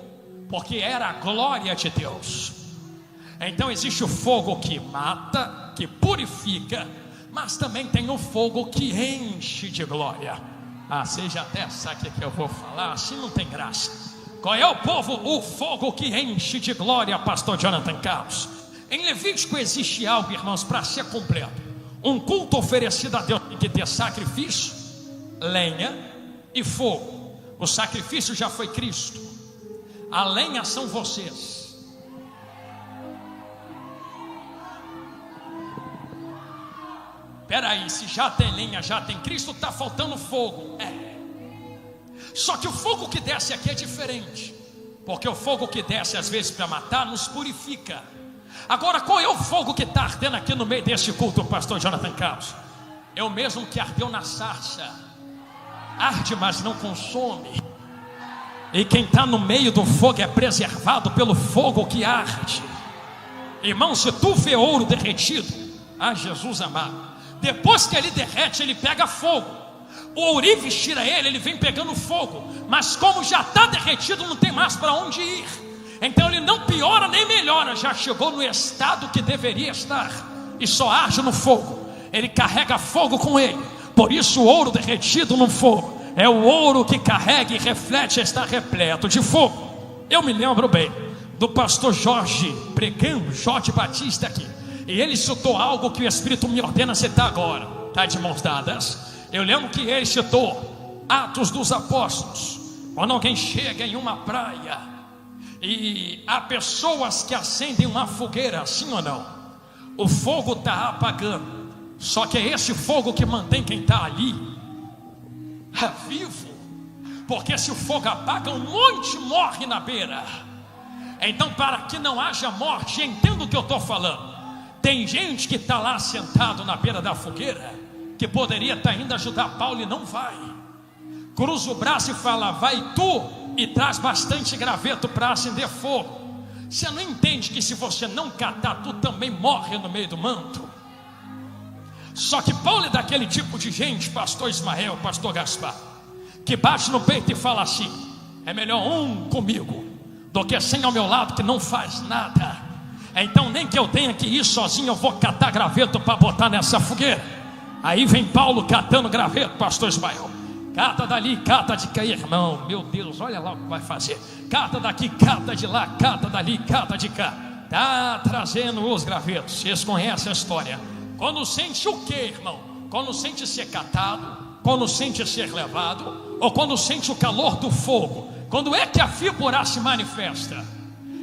porque era a glória de Deus. Então existe o fogo que mata, que purifica, mas também tem o fogo que enche de glória. Você já até sabe o que eu vou falar, assim não tem graça. Qual é o fogo que enche de glória, pastor Jonathan Carlos? Em Levítico existe algo, irmãos, para ser completo. Um culto oferecido a Deus tem que ter sacrifício, lenha e fogo. O sacrifício já foi Cristo, a lenha são vocês. Espera aí, se já tem lenha, já tem Cristo, está faltando fogo. Só que o fogo que desce aqui é diferente, porque o fogo que desce às vezes para matar nos purifica. Agora, qual é o fogo que está ardendo aqui no meio desse culto, pastor Jonathan Carlos? É o mesmo que ardeu na sarça. Arde, mas não consome. E quem está no meio do fogo é preservado pelo fogo que arde. Irmão, se tu vê ouro derretido, Jesus amado, depois que ele derrete, ele pega fogo. O ourives tira ele vem pegando fogo. Mas como já está derretido, não tem mais para onde ir. Então ele não piora nem melhora, já chegou no estado que deveria estar, e só arde no fogo. Ele carrega fogo com ele. Por isso o ouro derretido no fogo é o ouro que carrega e reflete, está repleto de fogo. Eu me lembro bem do pastor Jorge pregando, Jorge Batista aqui, e ele citou algo que o Espírito me ordena citar agora. Está de mãos dadas. Eu lembro que ele citou Atos dos Apóstolos, quando alguém chega em uma praia e há pessoas que acendem uma fogueira, sim ou não? O fogo está apagando, só que é esse fogo que mantém quem está ali vivo. Porque se o fogo apaga, um monte morre na beira. Então, para que não haja morte, entenda o que eu estou falando. Tem gente que está lá sentado na beira da fogueira, que poderia estar indo ajudar Paulo e não vai. Cruza o braço e fala: vai tu e traz bastante graveto para acender fogo. Você não entende que se você não catar, tu também morre no meio do manto? Só que Paulo é daquele tipo de gente, pastor Ismael, pastor Gaspar, que bate no peito e fala assim: é melhor um comigo do que 100 ao meu lado que não faz nada. Então nem que eu tenha que ir sozinho, eu vou catar graveto para botar nessa fogueira. Aí vem Paulo catando graveto, pastor Ismael. Cata dali, cata de cá, irmão. Meu Deus, olha lá o que vai fazer. Cata daqui, cata de lá, cata dali, cata de cá. Está trazendo os gravetos. Vocês conhecem a história. Quando sente o que, irmão? Quando sente ser catado, quando sente ser levado, ou quando sente o calor do fogo? Quando é que a víbora se manifesta?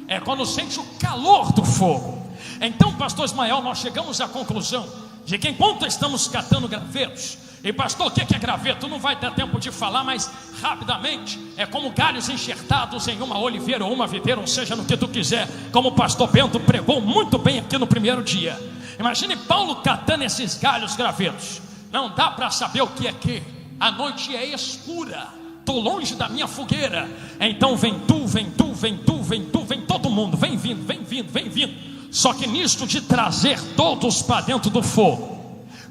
É quando sente o calor do fogo. Então, pastor Ismael, nós chegamos à conclusão de que enquanto estamos catando gravetos, e pastor, o que é graveto? Não vai dar tempo de falar, mas rapidamente, é como galhos enxertados em uma oliveira ou uma videira, ou seja, no que tu quiser, como o pastor Bento pregou muito bem aqui no primeiro dia. Imagine Paulo catando esses galhos gravetos. Não dá para saber o que é que. A noite é escura, estou longe da minha fogueira. Então vem tu, vem tu, vem tu, vem tu, vem todo mundo, vem vindo, vem vindo, vem vindo. Só que nisto de trazer todos para dentro do fogo,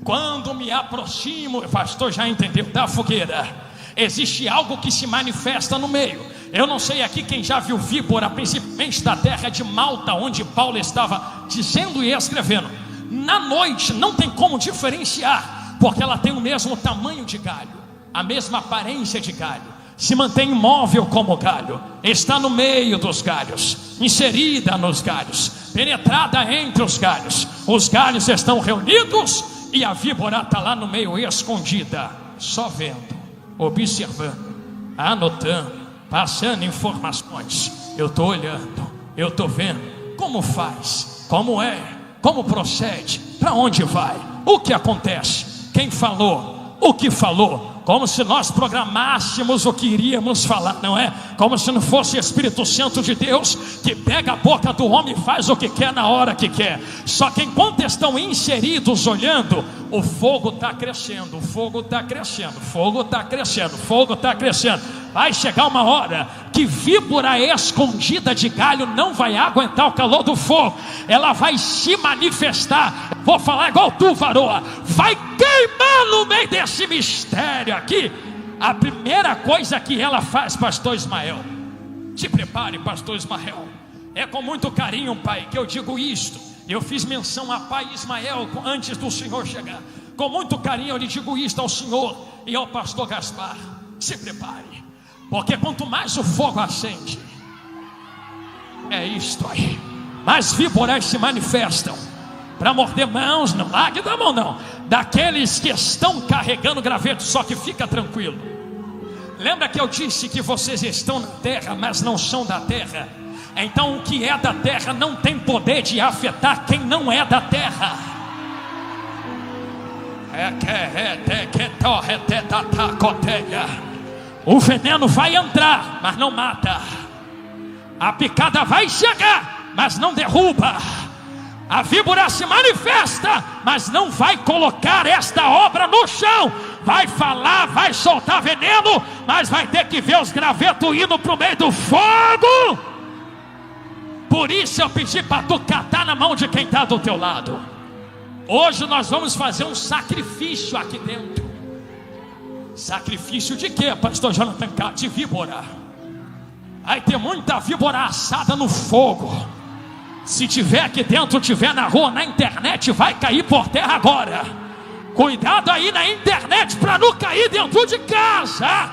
quando me aproximo, o pastor já entendeu, da fogueira, existe algo que se manifesta no meio. Eu não sei aqui quem já viu víbora, principalmente da terra de Malta, onde Paulo estava dizendo e escrevendo. Na noite não tem como diferenciar, porque ela tem o mesmo tamanho de galho, a mesma aparência de galho, se mantém imóvel como galho, está no meio dos galhos, inserida nos galhos, penetrada entre os galhos estão reunidos e a víbora está lá no meio, escondida, só vendo, observando, anotando, passando informações. Eu estou olhando, eu estou vendo, como faz, como é, como procede, para onde vai, o que acontece, quem falou, o que falou, como se nós programássemos o que iríamos falar, não é? Como se não fosse o Espírito Santo de Deus que pega a boca do homem e faz o que quer na hora que quer. Só que enquanto estão inseridos olhando, o fogo está crescendo, o fogo está crescendo, o fogo está crescendo, o fogo está crescendo. Vai chegar uma hora que víbora escondida de galho não vai aguentar o calor do fogo, ela vai se manifestar. Vou falar igual tu, varoa, vai queimar no meio desse mistério aqui. A primeira coisa que ela faz, pastor Ismael, se prepare, pastor Ismael, é com muito carinho, pai, que eu digo isto. Eu fiz menção a pai Ismael antes do senhor chegar. Com muito carinho eu lhe digo isto ao senhor e ao pastor Gaspar. Se prepare, porque quanto mais o fogo acende, é isto aí, mais víboras se manifestam para morder mãos, não largue da mão não, daqueles que estão carregando graveto. Só que fica tranquilo, lembra que eu disse que vocês estão na terra, mas não são da terra. Então o que é da terra não tem poder de afetar quem não é da terra. O veneno vai entrar, mas não mata. A picada vai chegar, mas não derruba. A víbora se manifesta, mas não vai colocar esta obra no chão. Vai falar, vai soltar veneno, mas vai ter que ver os gravetos indo para o meio do fogo. Por isso eu pedi para tu catar na mão de quem está do teu lado. Hoje nós vamos fazer um sacrifício aqui dentro. Sacrifício de quê, pastor Jonathan? De víbora. Vai ter muita víbora assada no fogo. Se tiver aqui dentro, tiver na rua, na internet, vai cair por terra agora. Cuidado aí na internet para não cair dentro de casa,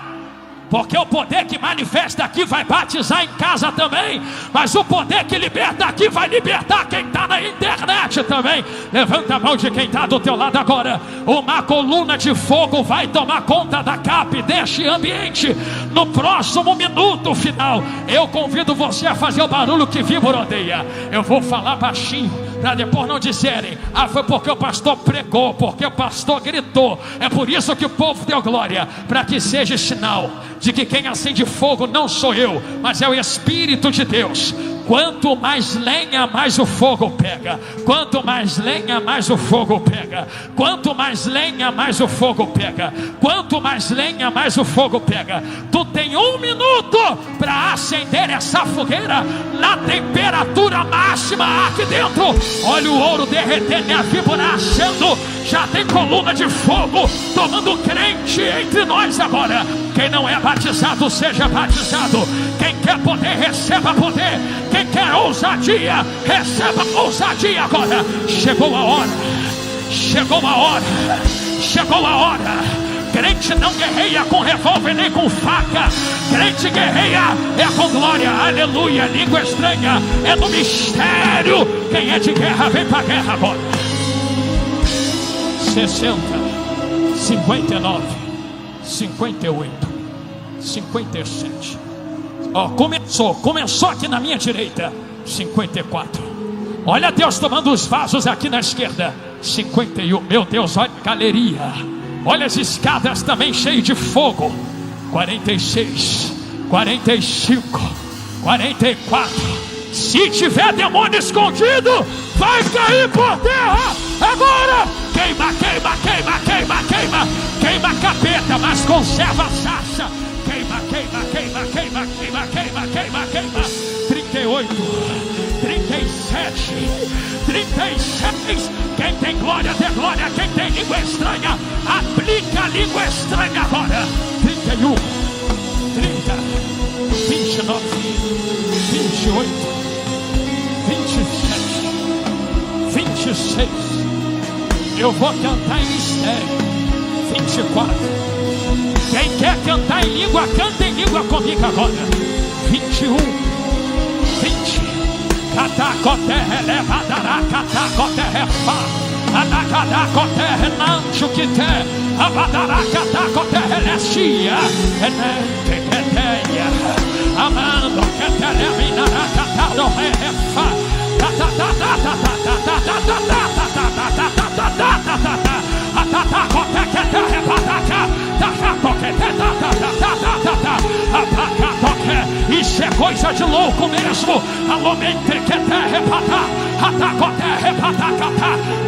porque o poder que manifesta aqui vai batizar em casa também, mas o poder que liberta aqui vai libertar quem está na internet também. Levanta a mão de quem está do teu lado agora. Uma coluna de fogo vai tomar conta da CAP, deste ambiente. No próximo minuto final, eu convido você a fazer o barulho que víbora odeia. Eu vou falar baixinho, para depois não dizerem: ah, foi porque o pastor pregou, porque o pastor gritou. É por isso que o povo deu glória, para que seja sinal de que quem acende fogo não sou eu, mas é o Espírito de Deus. Quanto mais lenha, mais o fogo pega. Quanto mais lenha, mais o fogo pega. Quanto mais lenha, mais o fogo pega. Quanto mais lenha, mais o fogo pega. Tu tem 1 minuto para acender essa fogueira na temperatura máxima aqui dentro. Olha o ouro derretendo e a víbora acendo. Já tem coluna de fogo tomando crente entre nós agora. Quem não é batizado, seja batizado. Quem quer poder, receba poder. Quem quer ousadia, receba ousadia agora. Chegou a hora, chegou a hora, chegou a hora. Crente não guerreia com revólver nem com faca. Crente guerreia é com glória, aleluia. Língua estranha é no mistério. Quem é de guerra, vem pra guerra agora. 60, 59, 58, 57. Começou aqui na minha direita. 54. Olha Deus tomando os vasos aqui na esquerda. 51. Meu Deus, olha a galeria. Olha as escadas também cheias de fogo. 46, 45, 44. Se tiver demônio escondido, vai cair por terra agora. Queima, queima, queima, queima, queima. Queima capeta, mas conserva a sarça. Queima, queima, queima, queima, queima, queima, queima, queima. 38, 37, 36. Quem tem glória, dê glória. Quem tem língua estranha, aplica a língua estranha agora. 31, 30, 29, 28, 27, 26. Eu vou cantar em mistério. 24, Quem quer cantar em língua, canta em língua comigo agora. 21, 20. Catacote elevadará, catacote refa. Anacadacote renancho que te. Abadará, catacote relestia. Enentequeteia. Amando que te eliminará, catado refa. Isso é coisa de louco mesmo.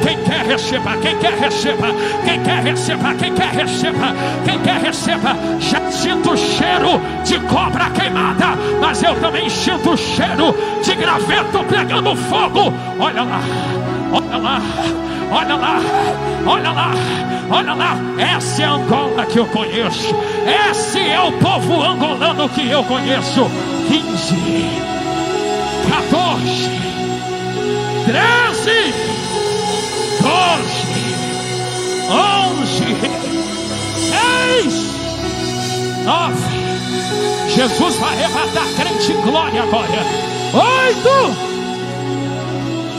Quem quer receba, quem quer receba, quem quer receba, quem quer receba, quem quer receba. Já sinto o cheiro de cobra queimada, mas eu também sinto o cheiro de graveto pegando fogo. Olha lá, olha lá, olha lá, olha lá, olha lá. Essa é a Angola que eu conheço. Esse é o povo angolano que eu conheço. 15, 14, 13, 12, 11, 10, 9. Jesus vai arrebatar crente em glória agora. 8,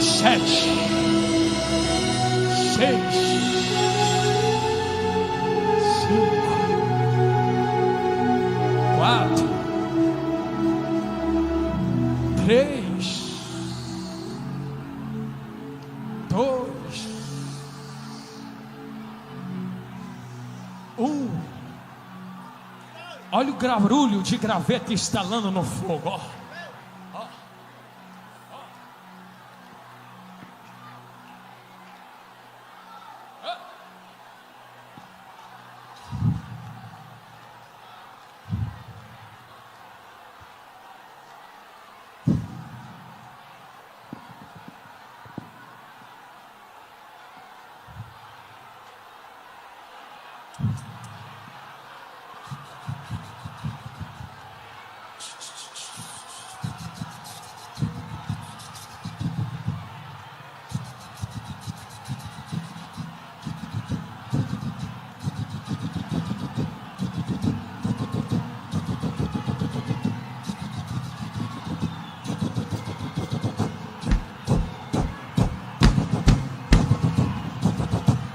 7, 6, 5, 4, 3, 2, 1. Olha o barulho de graveto estalando no fogo. Ó.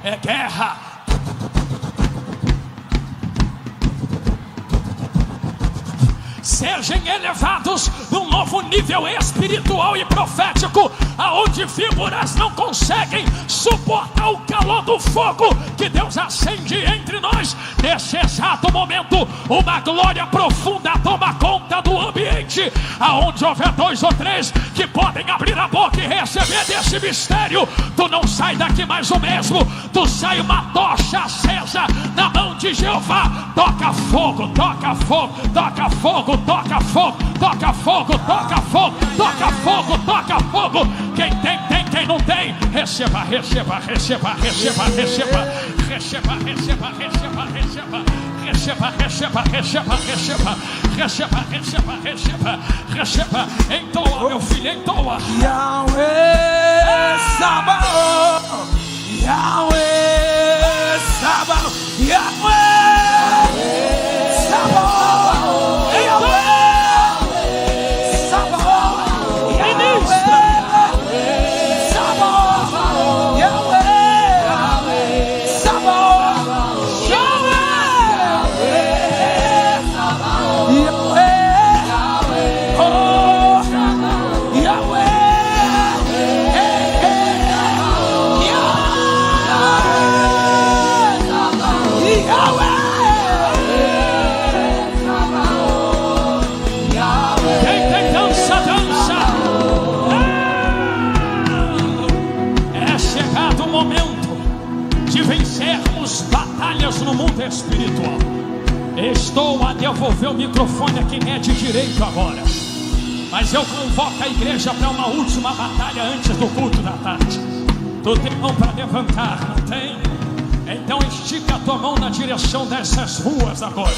É guerra. Sejam elevados num novo nível espiritual e profético, aonde víboras não conseguem suportar o calor do fogo que Deus acende entre nós. Nesse exato momento, uma glória profunda toma conta do ambiente. Aonde houver 2 ou 3 que podem abrir a boca e receber desse mistério, tu não sai daqui mais o mesmo. Tu sai uma tocha acesa na mão de Jeová. Toca fogo, toca fogo, toca fogo, toca fogo, toca fogo, toca fogo, toca fogo, toca fogo. Quem tem, tem, quem não tem, receba, receba, receba, receba, receba, receba, receba, receba, receba, receba, receba, receba, receba, receba, receba, receba, receba. Entoa, meu filho, entoa. Yahweh Sabaoth, Yahweh Sabaoth, Yahweh Sabaoth, Yahweh Sabaoth, ministra, Sabaoth, Yahweh Sabaoth, Yahweh Sabaoth, oh Yahweh. Vencermos batalhas no mundo espiritual. Estou a devolver o microfone a quem é de direito agora, mas eu convoco a igreja para uma última batalha antes do culto da tarde. Tu tem mão para levantar, não tem? Então estica a tua mão na direção dessas ruas agora,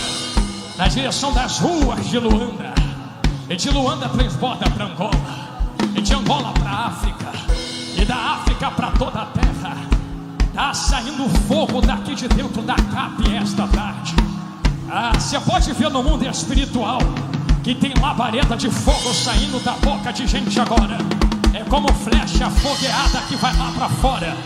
na direção das ruas de Luanda, e de Luanda transborda para Angola, e de Angola para a África, e da África para toda a terra. Está saindo fogo daqui de dentro da CAP esta tarde. Você pode ver no mundo espiritual que tem labareda de fogo saindo da boca de gente agora. É como flecha fogueada que vai lá para fora.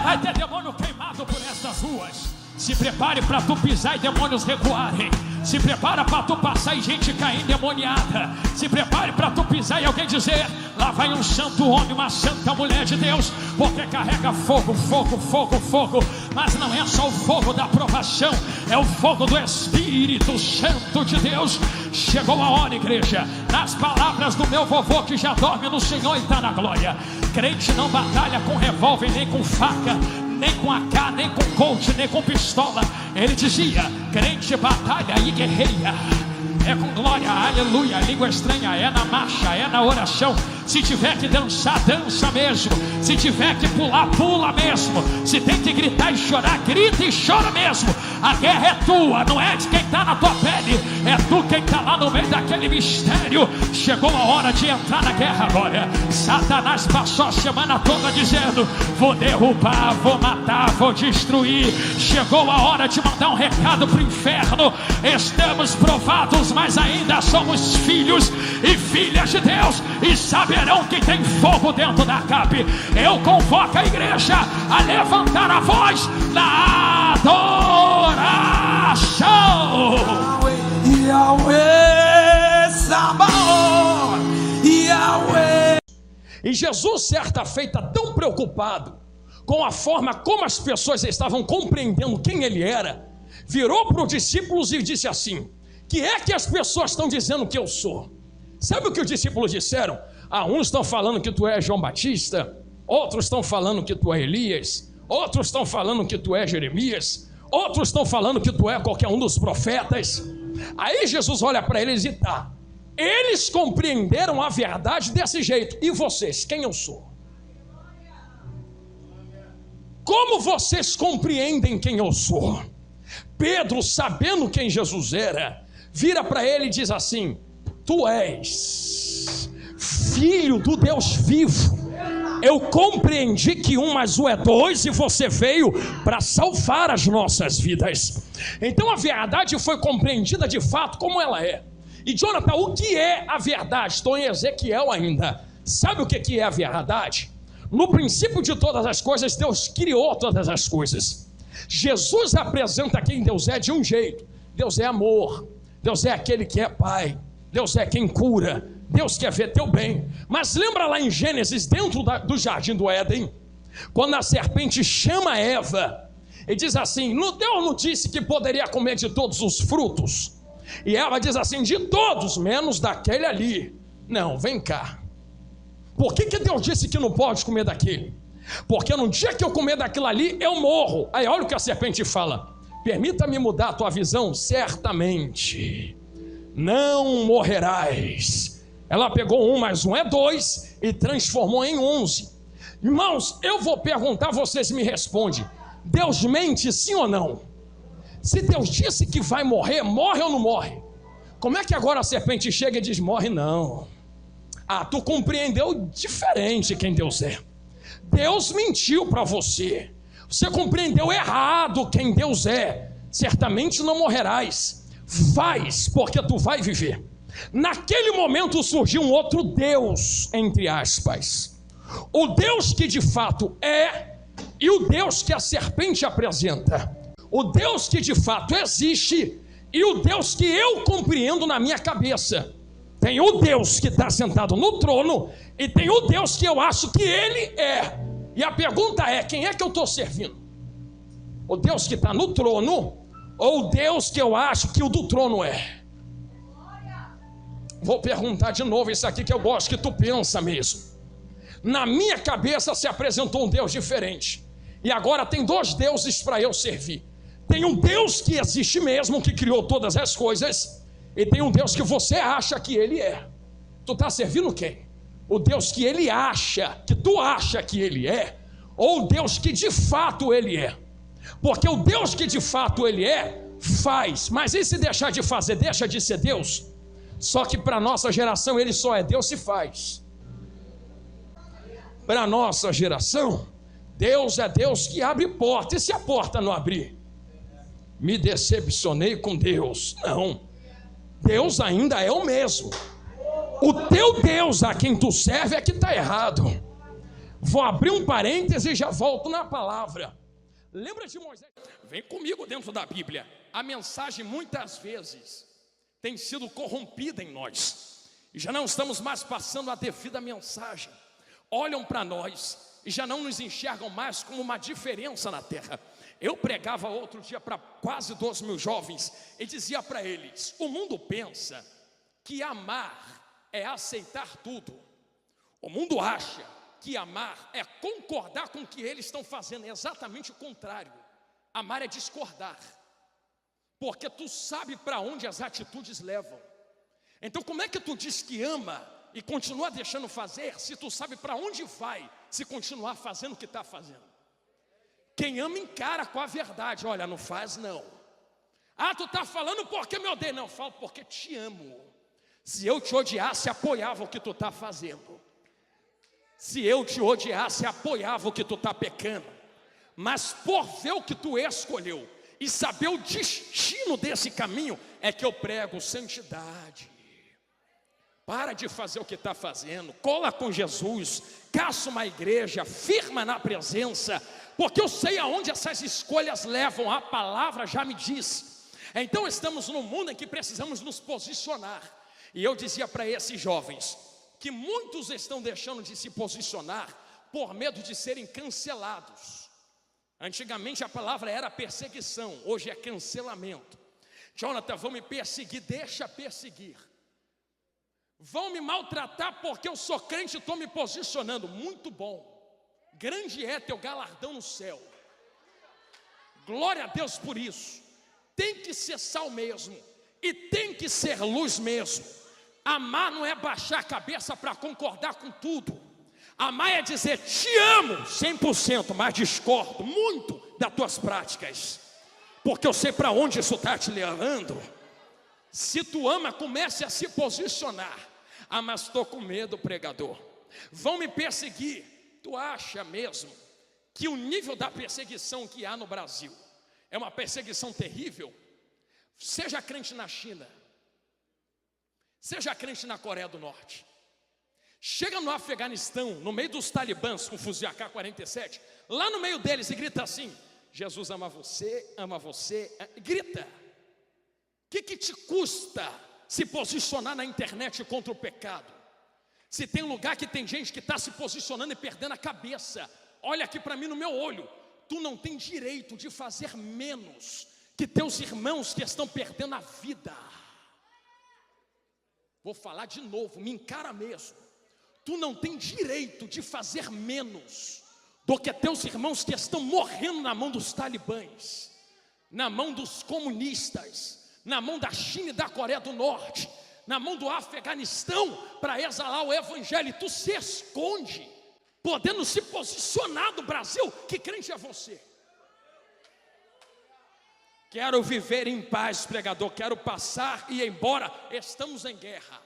Vai ter demônio queimado por estas ruas. Se prepare para tu pisar e demônios recuarem. Se prepara para tu passar e gente cair endemoniada. Se prepare para tu pisar e alguém dizer: lá vai um santo homem, uma santa mulher de Deus, porque carrega fogo, fogo, fogo, fogo. Mas não é só o fogo da aprovação, é o fogo do Espírito Santo de Deus. Chegou a hora, igreja, nas palavras do meu vovô que já dorme no Senhor e está na glória. Crente não batalha com revólver, nem com faca, nem com AK, nem com coach, nem com pistola. Ele dizia: crente batalha e guerreia. É com glória, aleluia, língua estranha, é na marcha, é na oração. Se tiver que dançar, dança mesmo. Se tiver que pular, pula mesmo. Se tem que gritar e chorar, grita e chora mesmo. A guerra é tua, não é de quem está na tua pele. É tu quem está lá no meio daquele mistério. Chegou a hora de entrar na guerra agora. Satanás passou a semana toda dizendo: vou derrubar, vou matar, vou destruir. Chegou a hora de mandar um recado para o inferno. Estamos provados, mas ainda somos filhos e filhas de Deus, e saberão que tem fogo dentro da cabe. Eu convoco a igreja a levantar a voz na adoração. Yahweh Sabaoth, Yahweh. E Jesus, certa feita, tão preocupado com a forma como as pessoas estavam compreendendo quem ele era, virou para os discípulos e disse assim: que é que as pessoas estão dizendo que eu sou? Sabe o que os discípulos disseram? Uns estão falando que tu é João Batista, outros estão falando que tu é Elias, outros estão falando que tu é Jeremias, outros estão falando que tu é qualquer um dos profetas. Aí Jesus olha para eles e eles compreenderam a verdade desse jeito. E vocês, quem eu sou? Como vocês compreendem quem eu sou? Pedro, sabendo quem Jesus era, vira para ele e diz assim: tu és filho do Deus vivo. Eu compreendi que 1 mais 1 é 2 e você veio para salvar as nossas vidas. Então a verdade foi compreendida de fato como ela é. E Jonathan, o que é a verdade? Estou em Ezequiel ainda. Sabe o que é a verdade? No princípio de todas as coisas, Deus criou todas as coisas. Jesus apresenta quem Deus é de um jeito. Deus é amor, Deus é aquele que é pai, Deus é quem cura, Deus quer ver teu bem. Mas lembra lá em Gênesis, dentro do jardim do Éden, quando a serpente chama Eva e diz assim: Deus não disse que poderia comer de todos os frutos? E Eva diz assim: de todos, menos daquele ali. Não, vem cá. Por que Deus disse que não pode comer daquele? Porque no dia que eu comer daquilo ali, eu morro. Aí olha o que a serpente fala: permita-me mudar a tua visão. Certamente não morrerás. Ela pegou 1 mais 1 é 2 e transformou em 11. Irmãos, eu vou perguntar, vocês me respondem: Deus mente sim ou não? Se Deus disse que vai morrer, morre ou não morre? Como é que agora a serpente chega e diz: morre não? Tu compreendeu diferente quem Deus é. Deus mentiu para você. Você compreendeu errado quem Deus é. Certamente não morrerás. Vais, porque tu vai viver. Naquele momento surgiu um outro Deus, entre aspas. O Deus que de fato é e o Deus que a serpente apresenta. O Deus que de fato existe e o Deus que eu compreendo na minha cabeça. Tem o Deus que está sentado no trono e tem o Deus que eu acho que ele é. E a pergunta é: quem é que eu estou servindo? O Deus que está no trono ou o Deus que eu acho que o do trono é? Vou perguntar de novo isso aqui que eu gosto que tu pensa mesmo. Na minha cabeça se apresentou um Deus diferente. E agora tem 2 deuses para eu servir. Tem um Deus que existe mesmo, que criou todas as coisas. E tem um Deus que você acha que ele é. Tu está servindo quem? O Deus que ele acha, que tu acha que ele é, ou o Deus que de fato ele é? Porque o Deus que de fato ele é, faz. Mas e se deixar de fazer, deixa de ser Deus? Só que para a nossa geração ele só é Deus se faz. Para a nossa geração, Deus é Deus que abre porta. E se a porta não abrir? me decepcionei com Deus. Não, Deus ainda é o mesmo. O teu Deus a quem tu serve é que está errado. Vou abrir um parêntese e já volto na palavra. Lembra de Moisés? Vem comigo dentro da Bíblia. A mensagem muitas vezes tem sido corrompida em nós, e já não estamos mais passando a devida mensagem. Olham para nós e já não nos enxergam mais como uma diferença na terra. Eu pregava outro dia para quase 12 mil jovens e dizia para eles: o mundo pensa que amar é aceitar tudo. O mundo acha que amar é concordar com o que eles estão fazendo. É exatamente o contrário. Amar é discordar, porque tu sabe para onde as atitudes levam. Então como é que tu diz que ama e continua deixando fazer, se tu sabe para onde vai, se continuar fazendo o que está fazendo? Quem ama encara com a verdade. Olha, não faz não. Ah, tu está falando porque me odeia. Não, eu falo porque te amo. Se eu te odiasse, apoiava o que tu está fazendo. Se eu te odiasse, apoiava o que tu está pecando. Mas por ver o que tu escolheu e saber o destino desse caminho, é que eu prego santidade. Para de fazer o que está fazendo, cola com Jesus, caça uma igreja, firma na presença, porque eu sei aonde essas escolhas levam. A palavra já me diz. Então estamos num mundo em que precisamos nos posicionar. E eu dizia para esses jovens que muitos estão deixando de se posicionar por medo de serem cancelados. Antigamente a palavra era perseguição, hoje é cancelamento. Jonathan, vão me perseguir, deixa perseguir. Vão me maltratar porque eu sou crente e estou me posicionando. Muito bom, grande é teu galardão no céu. Glória a Deus por isso. Tem que ser sal mesmo, e tem que ser luz mesmo. Amar não é baixar a cabeça para concordar com tudo. Amar é dizer: te amo 100%, mas discordo muito das tuas práticas, porque eu sei para onde isso está te levando. Se tu ama, comece a se posicionar. Ah, mas estou com medo, pregador, vão me perseguir. Tu acha mesmo que o nível da perseguição que há no Brasil é uma perseguição terrível? Seja crente na China, seja crente na Coreia do Norte, chega no Afeganistão, no meio dos talibãs com fuzil AK-47, lá no meio deles, e grita assim: Jesus ama você, grita. O que te custa se posicionar na internet contra o pecado? Se tem um lugar que tem gente que está se posicionando e perdendo a cabeça, olha aqui para mim no meu olho. Tu não tem direito de fazer menos que teus irmãos que estão perdendo a vida. Vou falar de novo, me encara mesmo. Tu não tem direito de fazer menos do que teus irmãos que estão morrendo na mão dos talibãs, na mão dos comunistas, na mão da China e da Coreia do Norte, na mão do Afeganistão, para exalar o evangelho. E tu se esconde, podendo se posicionar do Brasil. Que crente é você? Quero viver em paz, pregador, quero passar e ir embora. Estamos em guerra.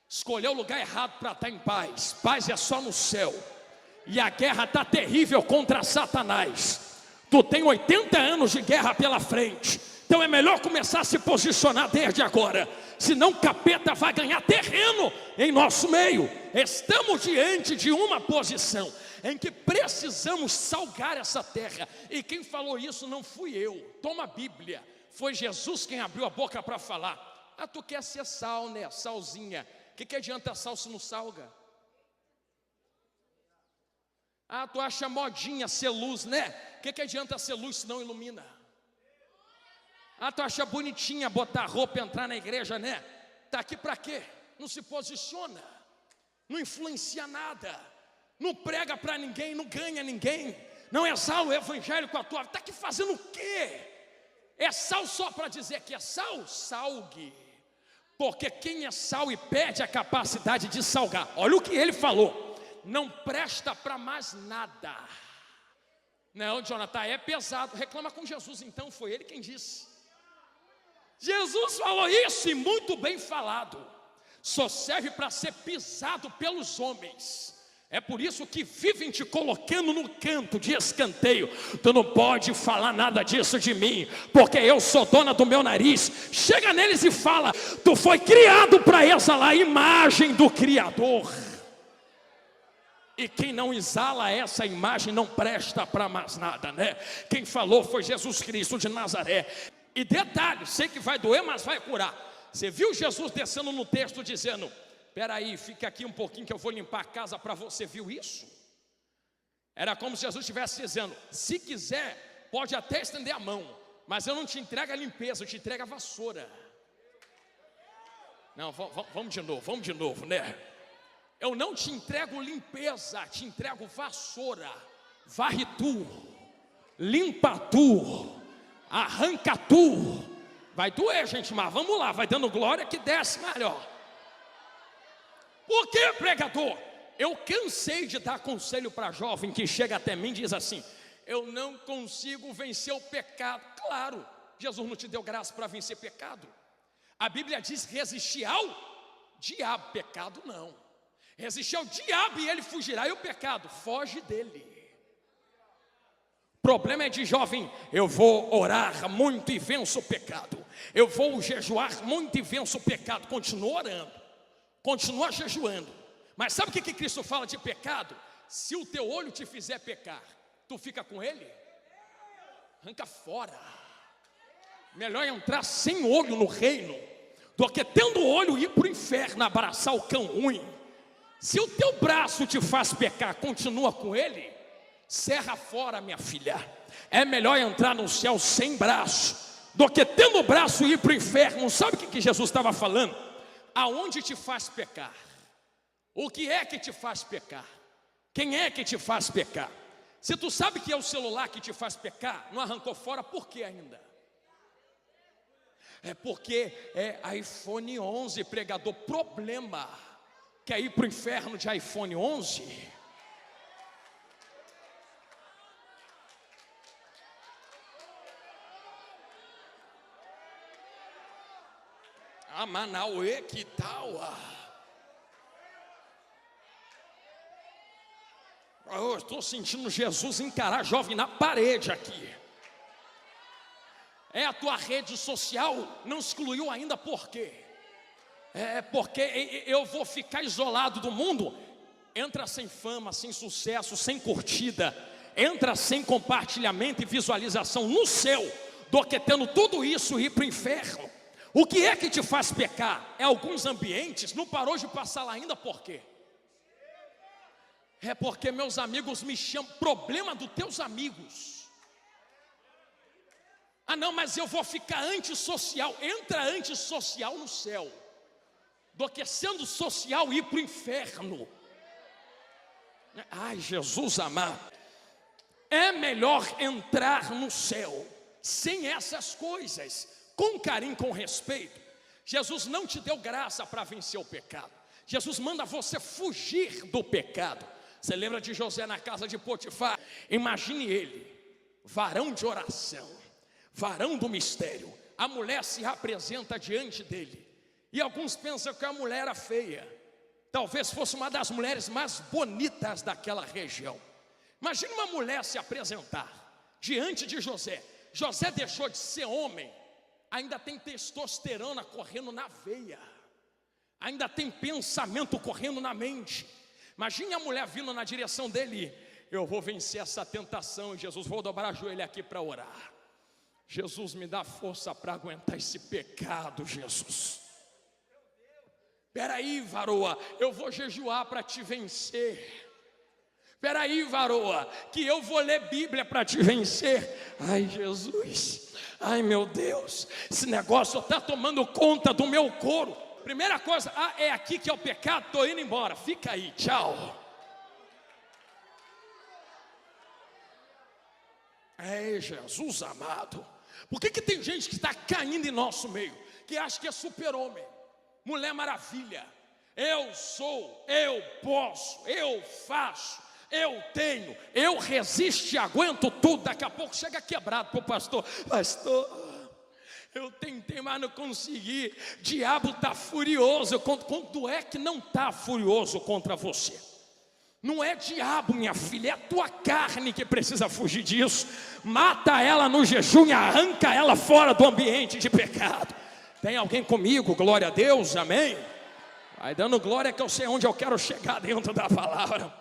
Escolheu o lugar errado para estar em paz. Paz é só no céu. E a guerra está terrível contra Satanás. Tu tem 80 anos de guerra pela frente. Então é melhor começar a se posicionar desde agora. Senão o capeta vai ganhar terreno em nosso meio. Estamos diante de uma posição em que precisamos salgar essa terra. E quem falou isso não fui eu. Toma a Bíblia. Foi Jesus quem abriu a boca para falar. Ah, tu quer ser sal, né? Salzinha. O que adianta sal se não salga? Ah, tu acha modinha ser luz, né? O que adianta ser luz se não ilumina? Ah, tu acha bonitinha botar roupa e entrar na igreja, né? Tá aqui para quê? Não se posiciona, não influencia nada, não prega para ninguém, não ganha ninguém, não exala o evangelho com a tua vida. Tá aqui fazendo o quê? É sal só para dizer que é sal? Salgue. Porque quem é sal e perde a capacidade de salgar, olha o que ele falou: não presta para mais nada. Não, Jonathan, é pesado. Reclama com Jesus então, foi ele quem disse. Jesus falou isso, e muito bem falado. Só serve para ser pisado pelos homens. É por isso que vivem te colocando no canto de escanteio. Tu não pode falar nada disso de mim, porque eu sou dona do meu nariz. Chega neles e fala: tu foi criado para exalar a imagem do Criador. E quem não exala essa imagem não presta para mais nada, né? Quem falou foi Jesus Cristo de Nazaré. E detalhe, sei que vai doer, mas vai curar. Você viu Jesus descendo no texto dizendo: espera aí, fica aqui um pouquinho que eu vou limpar a casa para você. Viu isso? Era como se Jesus estivesse dizendo: se quiser, pode até estender a mão, mas eu não te entrego a limpeza, eu te entrego a vassoura. Não, vamos de novo, né? Eu não te entrego limpeza, te entrego vassoura. Varre tu, limpa tu, arranca tu. Vai doer, gente, mas vamos lá, vai dando glória que desce melhor. Por que, pregador? Eu cansei de dar conselho para jovem que chega até mim e diz assim: eu não consigo vencer o pecado. Claro, Jesus não te deu graça para vencer pecado. A Bíblia diz resistir ao diabo, pecado não. Resistir ao diabo e ele fugirá, e o pecado foge dele. O problema é de jovem: eu vou orar muito e venço o pecado, eu vou jejuar muito e venço o pecado. Continua orando, continua jejuando, mas sabe o que Cristo fala de pecado? Se o teu olho te fizer pecar, tu fica com ele? Arranca fora. Melhor entrar sem olho no reino do que tendo olho ir para o inferno abraçar o cão ruim. Se o teu braço te faz pecar, continua com ele? Serra fora, minha filha. É melhor entrar no céu sem braço do que tendo o braço ir para o inferno. Sabe o que Jesus estava falando? Aonde te faz pecar? O que é que te faz pecar? Quem é que te faz pecar? Se tu sabe que é o celular que te faz pecar, não arrancou fora, por que ainda? É porque é iPhone 11, pregador. Problema. Quer ir para o inferno de iPhone 11? Ah, Manauê, que tal? Eu estou sentindo Jesus encarar jovem na parede aqui. É a tua rede social, não excluiu ainda, por quê? É porque eu vou ficar isolado do mundo. Entra sem fama, sem sucesso, sem curtida. Entra sem compartilhamento e visualização no céu, do que tendo tudo isso ir para o inferno. O que é que te faz pecar? É alguns ambientes, não parou de passar lá ainda, por quê? É porque meus amigos me chamam. Problema dos teus amigos. Ah não, mas eu vou ficar antissocial. Entra antissocial no céu do que sendo social ir para o inferno. Ai, Jesus amado, é melhor entrar no céu sem essas coisas, com carinho, com respeito. Jesus não te deu graça para vencer o pecado. Jesus manda você fugir do pecado. Você lembra de José na casa de Potifar? Imagine ele, varão de oração, varão do mistério. A mulher se apresenta diante dele. E alguns pensam que a mulher era feia. Talvez fosse uma das mulheres mais bonitas daquela região. Imagine uma mulher se apresentar diante de José. José deixou de ser homem. Ainda tem testosterona correndo na veia. Ainda tem pensamento correndo na mente. Imagine a mulher vindo na direção dele: eu vou vencer essa tentação. E Jesus, vou dobrar o joelho aqui para orar. Jesus, me dá força para aguentar esse pecado, Jesus. Peraí, varoa, eu vou jejuar para te vencer. Peraí, varoa, que eu vou ler Bíblia para te vencer. Ai, Jesus, ai meu Deus, esse negócio está tomando conta do meu couro. Primeira coisa, é aqui que é o pecado, estou indo embora, fica aí, tchau. É, Jesus amado, por que tem gente que está caindo em nosso meio, que acha que é super-homem? Mulher Maravilha, eu sou, eu posso, eu faço, eu tenho, eu resisto e aguento tudo. Daqui a pouco chega quebrado para o pastor: pastor, eu tentei, mas não consegui. Diabo está furioso. Quando é que não está furioso contra você? Não é diabo, minha filha, é a tua carne que precisa fugir disso. Mata ela no jejum e arranca ela fora do ambiente de pecado. Tem alguém comigo? Glória a Deus, amém? Vai dando glória que eu sei onde eu quero chegar dentro da palavra.